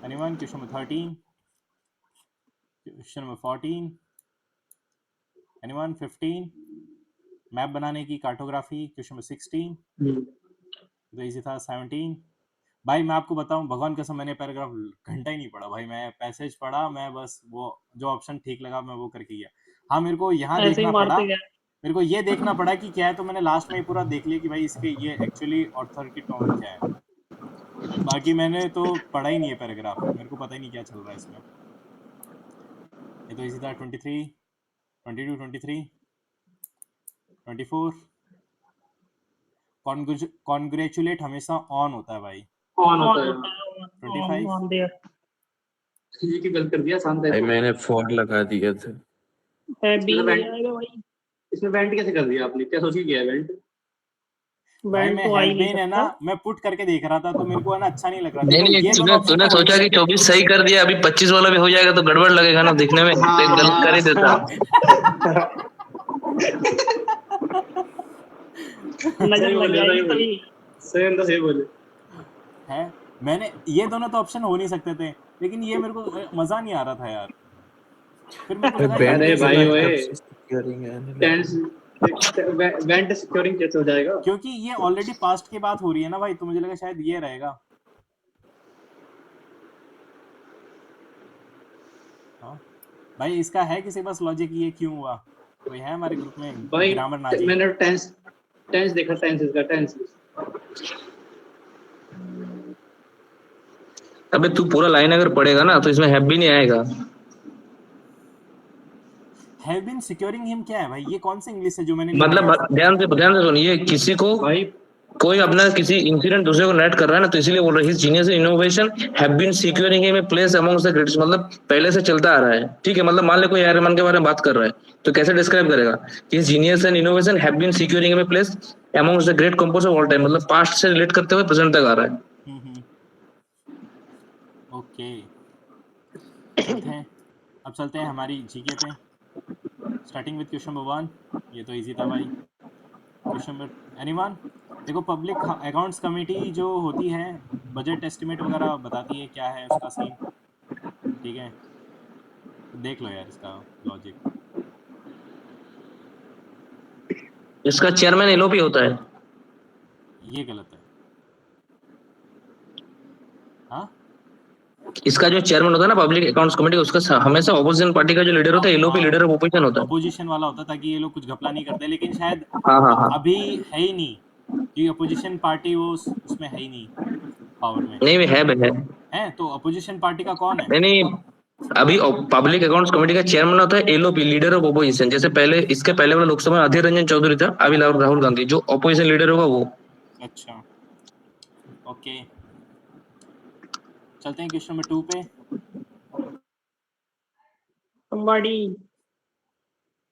Anyone? Question number 13, question number 14, anyone? 15, map बनाने की कार्टोग्राफी, क्वेश्चन नंबर 16, तो इसी था 17। भाई मैं आपको बताऊं, भगवान कसम मैंने पैराग्राफ घंटा ही नहीं पढ़ा भाई, मैं पैसेज पढ़ा, मैं बस वो जो ऑप्शन ठीक लगा मैं वो करके गया। हाँ मेरे को यहाँ देखना पड़ा, मेरे को ये देखना पड़ा कि क्या है, तो मैंने लास्ट में ही पूरा देख लिया कि भाई इसके ये एक्चुअली ऑथर की टोन क्या है। बाकी मैंने तो पढ़ा ही नहीं है पैराग्राफ, मेरे को पता ही नहीं क्या चल रहा है इसमें। ये तो इसी था 23, 22, 23, 24। कॉन्ग्रेचुलेट हमेशा ऑन होता है भाई, ऑन होता है। 25। ठीक है, गलत कर दिया, शांत है। भाई मैंने फॉर लगा दिया था। बी में आएगा भाई। इसमें वेंट कैसे कर दिया आपने, क्या सोच के किया वेंट? भाई बैंड मैं तो आ ही नहीं हेल्बेन है ना, सकता। मैं पुट करके देख रहा था तो मेरे को है ना अच्छा नहीं लग रहा। नहीं देखो नहीं, ये दोनों तूने ऑप्शन तूने तो हो सोचा नहीं कि सकते। 24 सही कर दिया, अभी 25 वाला भी हो जाएगा तो गड़बड़ लगेगा ना देखने में, तो एक गलत कर ही देता। नजर सही लग बोले, सही जाएगी बोले, तभी। सही बोले। है मैंने ये दोनों तो ऑप्शन हो नहीं सकते थे, लेकिन ये मेरे को मजा नहीं आ रहा था यार। फिर मेरे को लगा बैंड अरे हेल्बेन भाई सही ओए, है, कब से securing है टेंस वेंट सिक्योरिंग कैसे हो जाएगा? क्योंकि ये ऑलरेडी पास्ट की बात हो रही है ना भाई, तो मुझे लगा शायद ये रहेगा। हाँ भाई, इसका है किसी पास लॉजिक ये क्यों हुआ? कोई है हमारे ग्रुप में भाई ग्रामर नाजी? मैंने टेंस टेंस देखा, टेंस इसका टेंस। अबे तू पूरा लाइन अगर पढ़ेगा ना तो इसमें हैव भी नहीं आएगा। हैव बीन सिक्योरिंग हिम क्या है भाई? ये कौन सी इंग्लिश है जो मैंने नहीं मतलब पढ़ी? ध्यान से सुनिए, किसी को भाई कोई अपना किसी इंसिडेंट दूसरे को नरेट कर रहा है ना, तो इसीलिए बोल रहा है genius innovation have been securing him a place amongst the greatest, मतलब पहले से चलता आ रहा है। ठीक है, मतलब मान ले कोई आर्यमन के बारे में बात कर रहा है, तो कैसे डिस्क्राइब करेगा कि genius and innovation have been securing him a place amongst the great compose of all time, मतलब पास्ट से रिलेट करते हुए प्रेजेंट तक आ रहा है। ओके, चलते हैं। अब चलते हैं हमारी जीके पे, स्टार्टिंग विद क्वेश्चन नंबर 1। ये तो इजी था भाई। Question number anyone? देखो, पब्लिक अकाउंट्स कमेटी जो होती है, बजट एस्टिमेट वगैरह बताती है, क्या है उसका सीन। ठीक है, देख लो यार इसका लॉजिक। इसका चेयरमैन एलओपी होता है। ये गलत है। हाँ, इसका जो चेयरमैन होता है ना पब्लिक अकाउंट्स कमेटी, उसका हमेशा ऑपोजिशन पार्टी का जो लीडर होता है एलओपी, लीडर ऑफ ओपोजिशन होता है। अपोजिशन वाला होता, ताकि ये लोग कुछ घपला नहीं करते। लेकिन शायद हाँ हाँ हाँ, अभी है ही नहीं, क्योंकि अपोजिशन पार्टी वो उसमें है ही नहीं पावर में। नहीं है है तो अपोजिशन पार्टी का कौन है? नहीं नहीं, अभी पब्लिक अकाउंट्स कमेटी का चेयरमैन होता है एलओपी, लीडर ऑफ ओपोजिशन। जैसे पहले इसके पहले वाला लोकसभा में अधीर रंजन चौधरी था, अभी राहुल गांधी, जो ऑपोजिशन लीडर होगा वो। अच्छा, ओके, चलते हैं क्वेश्चन नंबर 2 पे।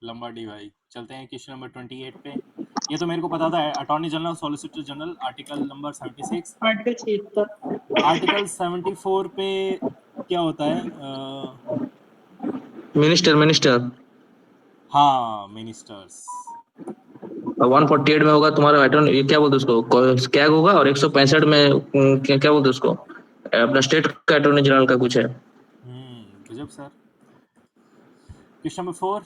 लंबाडी भाई। चलते हैं क्वेश्चन नंबर 28 पे। ये तो मेरे को पता था, attorney general, solicitor general, article number 76। Article 74 पे क्या होता है? मिनिस्टर हाँ, मिनिस्टर्स। 148 में होगा तुम्हारा, I don't- ये क्या बोलते हैं उसको, स्कैग होगा, और 165 में क्या बोलते हैं उसको, अपना स्टेट का अटॉर्नी जनरल का कुछ है। गजब सर। क्वेश्चन नंबर 4,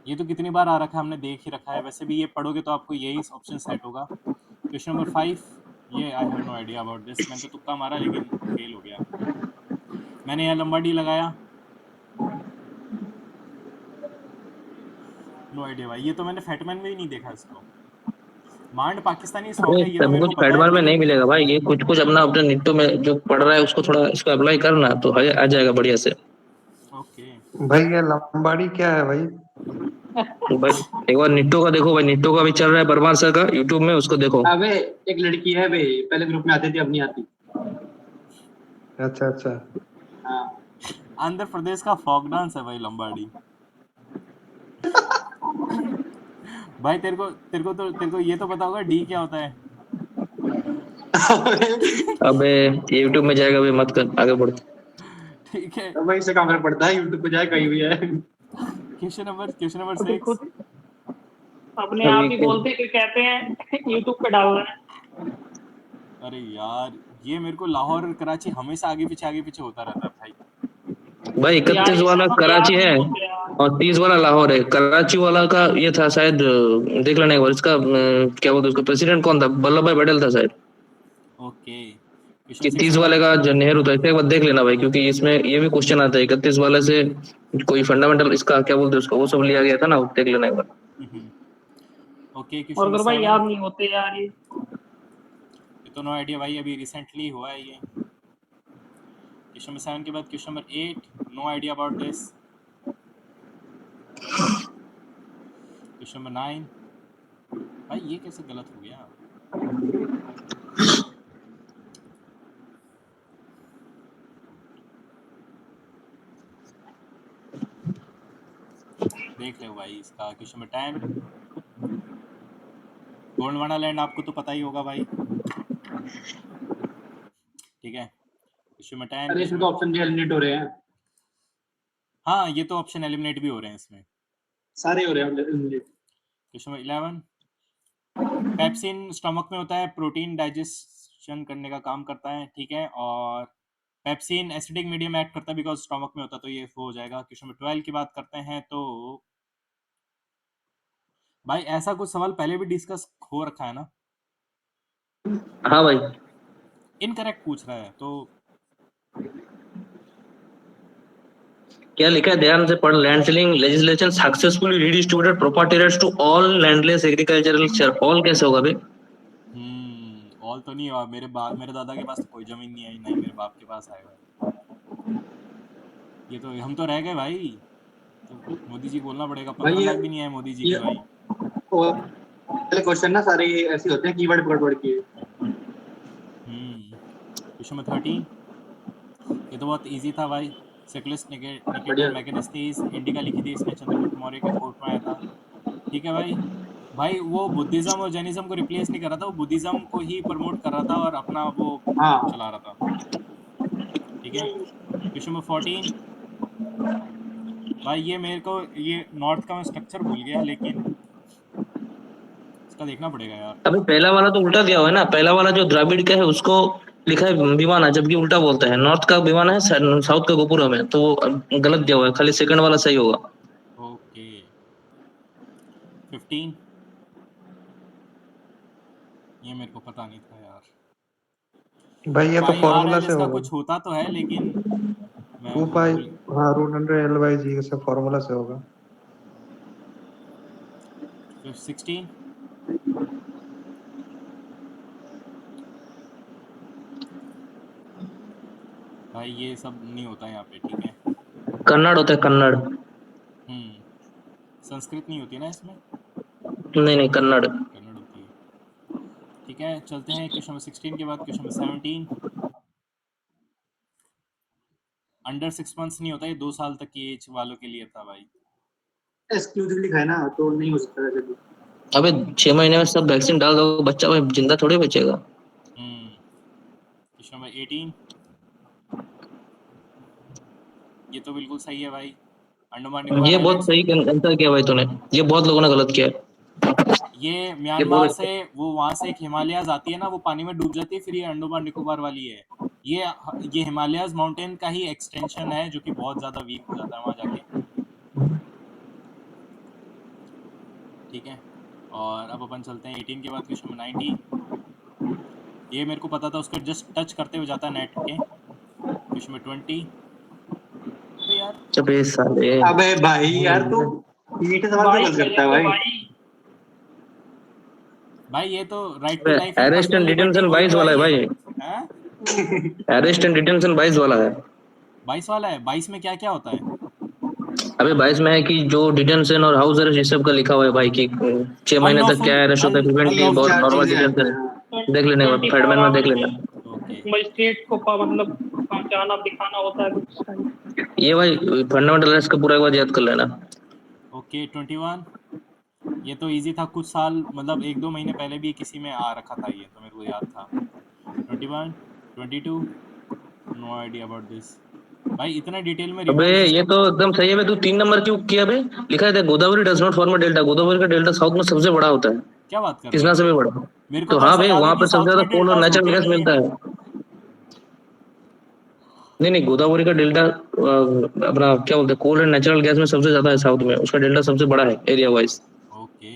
ये तो कितनी बार आ रखा है, हमने देख ही रखा है। वैसे भी ये पढ़ोगे तो आपको यही ऑप्शन सेट होगा। क्वेश्चन नंबर 5, ये I have no idea about this. मैंने तो तुक्का मारा लेकिन फेल हो गया। मैंने यहाँ लंबा डी लगाया, नो आइडिया भाई। ये तो मैंने फैटमैन में ही नहीं देखा इसको। मांड पाकिस्तानी सॉन्ग है, ये तो सब मेरे को कुछ पता है, पैडमार में नहीं लेकिन मिलेगा भाई, ये कुछ कुछ अपना अपने निट्टो में जो पढ़ रहा है उसको थोड़ा इसको अप्लाई करना, तो आ जाएगा बढ़िया से। ओके। भाई ये लंबाड़ी क्या है भाई? तो भाई एक बार निट्टो का देखो भाई, निट्टो का भी चल रहा है परमार सर का यूट्यूब में, उसको देखो। अबे एक लड़की है भाई, पहले ग्रुप में आती थी, अब नहीं आती। अच्छा। हाँ आंध्र प्रदेश का फोक डांस है भाई लंबाड़ी। भाई तेरे को ये तो पता होगा डी क्या होता है? अबे ये यूट्यूब में जाएगा, अभी मत कर, आगे बढ़। ठीक है, भाई इससे काम पड़ता है, यूट्यूब पे जाए कहीं भी है। Question number 6। अपने आप ही बोलते कि कहते हैं यूट्यूब पे डालना है। अरे यार, ये मेरे को लाहौर और कराची हमेशा आगे पीछे होता रहता है भाई। भाई 31 वाला कराची है और 30 वाला लाहौर है। कराची वाला का ये था शायद, देख लेना एक बार इसका, क्या बोलते उसका प्रेसिडेंट कौन था, वल्लभ भाई पटेल था शायद। ओके, कि 30 वाले का जो नेहरू था, एक बार देख लेना भाई, क्योंकि इसमें ये भी क्वेश्चन आता है 31 वाले से कोई फंडामेंटल इसका क्या बोलते उसको, वो सब लिया गया था ना, देख लेना एक बार। ओके, और क्वेश्चन अगर भाई याद नहीं होते यार ये तो नो आइडिया भाई, अभी रिसेंटली हुआ है ये। क्वेश्चन नंबर 7 के बाद question number 8, no idea about this. Question number 9, भाई ये कैसे गलत हो गया? देख लो भाई इसका क्वेश्चन नंबर 10 गोंडवाना लैंड आपको तो पता ही होगा भाई, ठीक है। क्वेश्चन नंबर 10 अरे इसमें तो ऑप्शन भी एलिमिनेट हो रहे हैं, हाँ ये तो ऑप्शन एलिमिनेट भी हो रहे हैं इसमें, सारे हो रहे हैं eliminate। Question number 11 pepsin stomach में होता है, प्रोटीन डाइजेशन करने का काम करता है, ठीक है। और पेप्सिन एसिडिक मीडियम एक्ट करता है बिकॉज स्टमक में होता है, तो ये हो जाएगा। क्वेश्चन नंबर 12 की बात करते हैं तो भाई ऐसा कुछ सवाल पहले भी डिस्कस हो रखा है ना, हाँ भाई इनकरेक्ट पूछ रहा है तो क्या लिखा है, ध्यान से पढ़। Land ceiling legislation successfully redistributed property rights to all landless agricultural share. All कैसे होगा बे? ऑल तो नहीं हुआ, मेरे दादा के पास तो कोई जमीन नहीं आई, नहीं मेरे बाप के पास आएगा, ये तो हम तो रह गए भाई, तो मोदी जी बोलना पड़ेगा, 15 लाख भी नहीं आए मोदी जी के भाई। पहले क्वेश्चन ना सारे ऐसे होते हैं कीवर्ड पकड़ के। क्वेश्चन नंबर 13 ये तो बहुत इजी था भाई, सेकुलस निकेटर मैकेनिस्टीज इंडिका लिखी थी इसने, चंद्रगुप्त मौर्य के कोर्ट में आया था, ठीक है भाई। भाई वो बुद्धिज्म और जैनिज्म को रिप्लेस नहीं कर रहा था, वो बुद्धिज्म को ही प्रमोट कर रहा था और अपना वो चला रहा था, ठीक है। क्वेश्चन नंबर 14 भाई ये मेरे को ये नॉर्थ का मैं स्ट्रक्चर भूल गया, लेकिन इसका देखना पड़ेगा यार। अबे पहला वाला तो उल्टा दिया हुआ है ना, पहला वाला जो द्राविड़ का है उसको लिखा है विमाना, जबकि उल्टा बोलता है। नॉर्थ का विमाना है, साउथ का गोपुरम है, तो वो गलत दिया हुआ है, खाली सेकंड वाला सही होगा। ओके 15 ये मेरे को पता नहीं था यार भाई ये तो फॉर्मूला से होगा, कुछ होता तो है लेकिन 2 पाई हाँ √100 L/G से फॉर्मूला से होगा। 16 भाई ये सब नहीं होता यहाँ पे, ठीक है। कन्नड़ होता है, कन्नड़। संस्कृत नहीं होती ना इसमें? नहीं कन्नड़ होती है, ठीक है। चलते हैं क्वेश्चन नंबर 16 के बाद क्वेश्चन नंबर 17 अंडर 6 मंथ्स नहीं होता, ये 2 साल तक की एज वालों के लिए था भाई। एक्सक्लूसिव लिखा है ना, तो नहीं हो सकता वैसे भी। अबे 6 महीने में सब वैक्सीन डाल दो, बच्चा भाई जिंदा थोड़ी बचेगा। क्वेश्चन नंबर 18 ये तो बिल्कुल सही है भाई, अंडमान निकोबार ये बहुत सही आंसर किया भाई तूने, ये बहुत लोगों ने गलत किया है। ये म्यांमार से वो वहां से एक हिमालयाज आती है ना, वो पानी में डूब जाती है, फिर ये अंडमान निकोबार वाली है, ये हिमालयाज माउंटेन का ही एक्सटेंशन है जो कि बहुत ज्यादा वीक हो जाता है वहां जाके, ठीक है। और अब अपन चलते हैं 18 के बाद क्वेश्चन नंबर 19 ये मेरे को पता था, उसको जस्ट टच करते हुए जाता है नेट के। क्वेश्चन नंबर 20 अबे साले, अबे भाई यार तू मीठे सवाल क्यों करता है भाई? भाई ये तो right to life arrest and detention 22 वाला है भाई, अरेस्ट एंड डिटेंशन 22 वाला है। 22 वाला है, 22 में क्या क्या होता है? अबे 22 में है कि जो डिटेंशन और हाउस अरेस्ट ये सब का लिखा हुआ है भाई, कि 6 महीने तक क्या अरेस्ट होता है, प्रिवेंट की बहुत नॉर्मल डिटेंशन देख लेने का, फेडमैन में देख लेना। मजिस्ट्रेट को मतलब पहचाना दिखाना होता है कुछ। ये भाई फंडामेंटल राइट्स का पूरा एक बार याद कर लेना। ओके 21 ये तो इजी था, कुछ साल मतलब 1-2 महीने पहले भी किसी में आ रखा था, ये तो मेरे को याद था। 21 22 नो आइडिया अबाउट दिस भाई, इतना डिटेल में। अबे ये तो एकदम सही है बे, तू 3 नंबर क्यों किया बे? लिखा है Godavari does not form a delta, Godavari का डेल्टा साउथ में सबसे बड़ा होता है। क्या बात कर रहे हो? कृष्णा से भी बड़ा। मेरे को तो हाँ भाई वहाँ पे सबसे ज्यादा कोल और नेचुरल गैस मिलता है। नहीं गोदावरी का डेल्टा अपना क्या बोलते हैं, कोल एंड नेचुरल गैस में सबसे ज्यादा है साउथ में, उसका डेल्टा सबसे बड़ा है area wise. Okay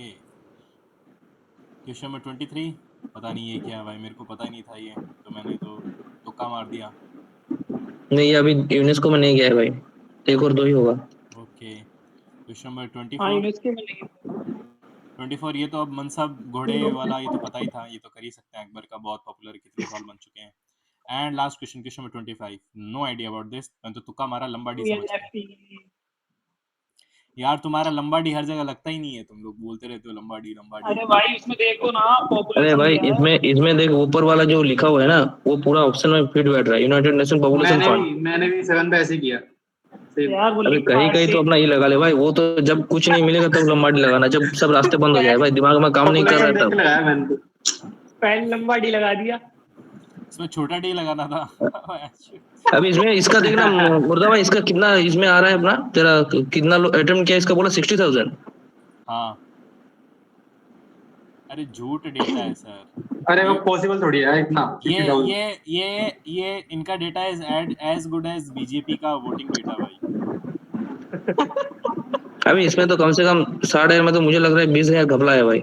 question number 23 पता नहीं ये क्या है भाई, मेरे को पता ही नहीं था ये, तो मैंने तो तुक्का मार दिया। नहीं अभी यूनेस्को में नहीं गया है भाई, एक और 2 ही होगा। ओके क्वेश्चन नंबर 24 ये तो अब मनसब घोड़े वाला ये तो पता ही था, ये तो कर ही सकते हैं, अकबर का बहुत पॉपुलर कितने सवाल बन चुके हैं। And last question question number 25 no idea about this, मैंने तो तुक्का मारा, लंबा डी समझ यार, तुम्हारा लंबा डी हर जगह लगता ही नहीं है, तुम लोग बोलते रहते हो लंबा डी। अरे भाई इसमें देखो ना पॉपुलेशन। अरे भाई इसमें देख ऊपर वाला जो लिखा हुआ है ना, वो पूरा ऑप्शन में फिट बैठ रहा है, यूनाइटेड नेशन पॉपुलेशन फंड। मैंने भी 7 पे ऐसे किया, यार वो अरे लिख कहीं पार्ट कहीं तो अपना ये लगा ले भाई, वो तो जब कुछ नहीं मिलेगा तब लंबा डी लगाना, जब सब रास्ते बंद हो जाए भाई, दिमाग में काम नहीं कर रहा है तब। लगाया मैंने तो। पहले लंबा डी लगा दिया। इसमें छोटा डी लगाना था। अभी इसमें इसका देखना मुर्दा भाई, इसका कितना इसमें आ रहा है अपना, तेरा कितना अटेम्प्ट किया इसका, बोला 60,000। हाँ अरे झूठ डेटा है सर। अरे वो पॉसिबल थोड़ी है इतना। ये इनका data is as good as BJP का वोटिंग डेटा भाई। अभी इसमें तो कम से कम 60,000 में तो मुझे लग रहा है 20,000 घपला है भाई।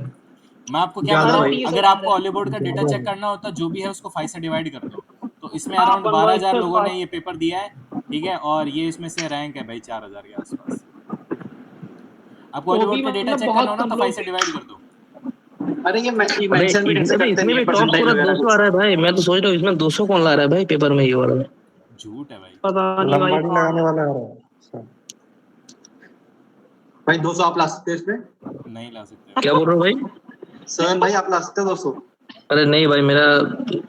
मैं आपको क्या ज्यादा बताऊं, भाई। अगर आपको ऑलीबोर्ड का डेटा चेक करना होता जो भी है उसको 5 से डिवाइड कर दो, तो इसमें हाँ, अराउंड 12,000 1/5 लोगों ने ये पेपर दिया है, ठीक है, और ये इसमें से रैंक है भाई 4,000 के आसपास। आपको वो ऑलीबोर्ड भी का डेटा मतलब चेक करना हो बहुत ना तो कम 5 से लोग- डिवाइड कर दो। अरे ये अबे मेंशन भी ढंग से करते इसमें नहीं भी है टॉप परसेंटाइल पूरा वगैरह 200 आ रहा है भाई, मैं तो सोच रहा हूँ इसमें 200 कौन ला रहा है भाई पेपर में, ये वाला में। झूठ है भाई। पता नहीं भाई। लंबाड़ी लगाने वाला आ रहा है। भाई 200 आप ला सकते हो इसमें? नहीं ला सकते। क्या बोल रहे हो भाई? सर भाई आप ला सकते हो 200? अरे नहीं भाई, मेरा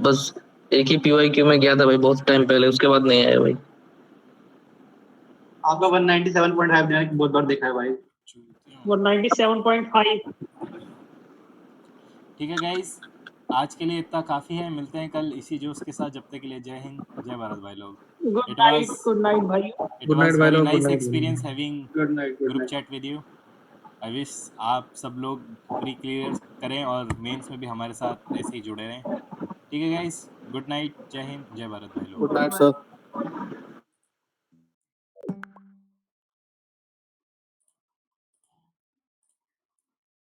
बस एक ही PYQ में गया था भाई बहुत टाइम पहले, उसके बाद नहीं आया भाई। आपका 197.5 मैंने बहुत बार देखा है भाई। 197.5। ठीक है गाइस, आज के लिए इतना काफी है, मिलते हैं कल इसी जोश के साथ। जब तक के लिए जय हिंद, जय भारत भाई लोग। गुड नाइट भाई। It Good night, was भाई very लोग, nice good night, experience having good night. group chat with you. I wish आप सब लोग प्री क्लियर करें और मेंस में भी हमारे साथ ऐसे ही जुड़े रहें। ठीक है गाइस, गुड नाइट, जय हिंद, जय भारत भाई लोग। Good night sir.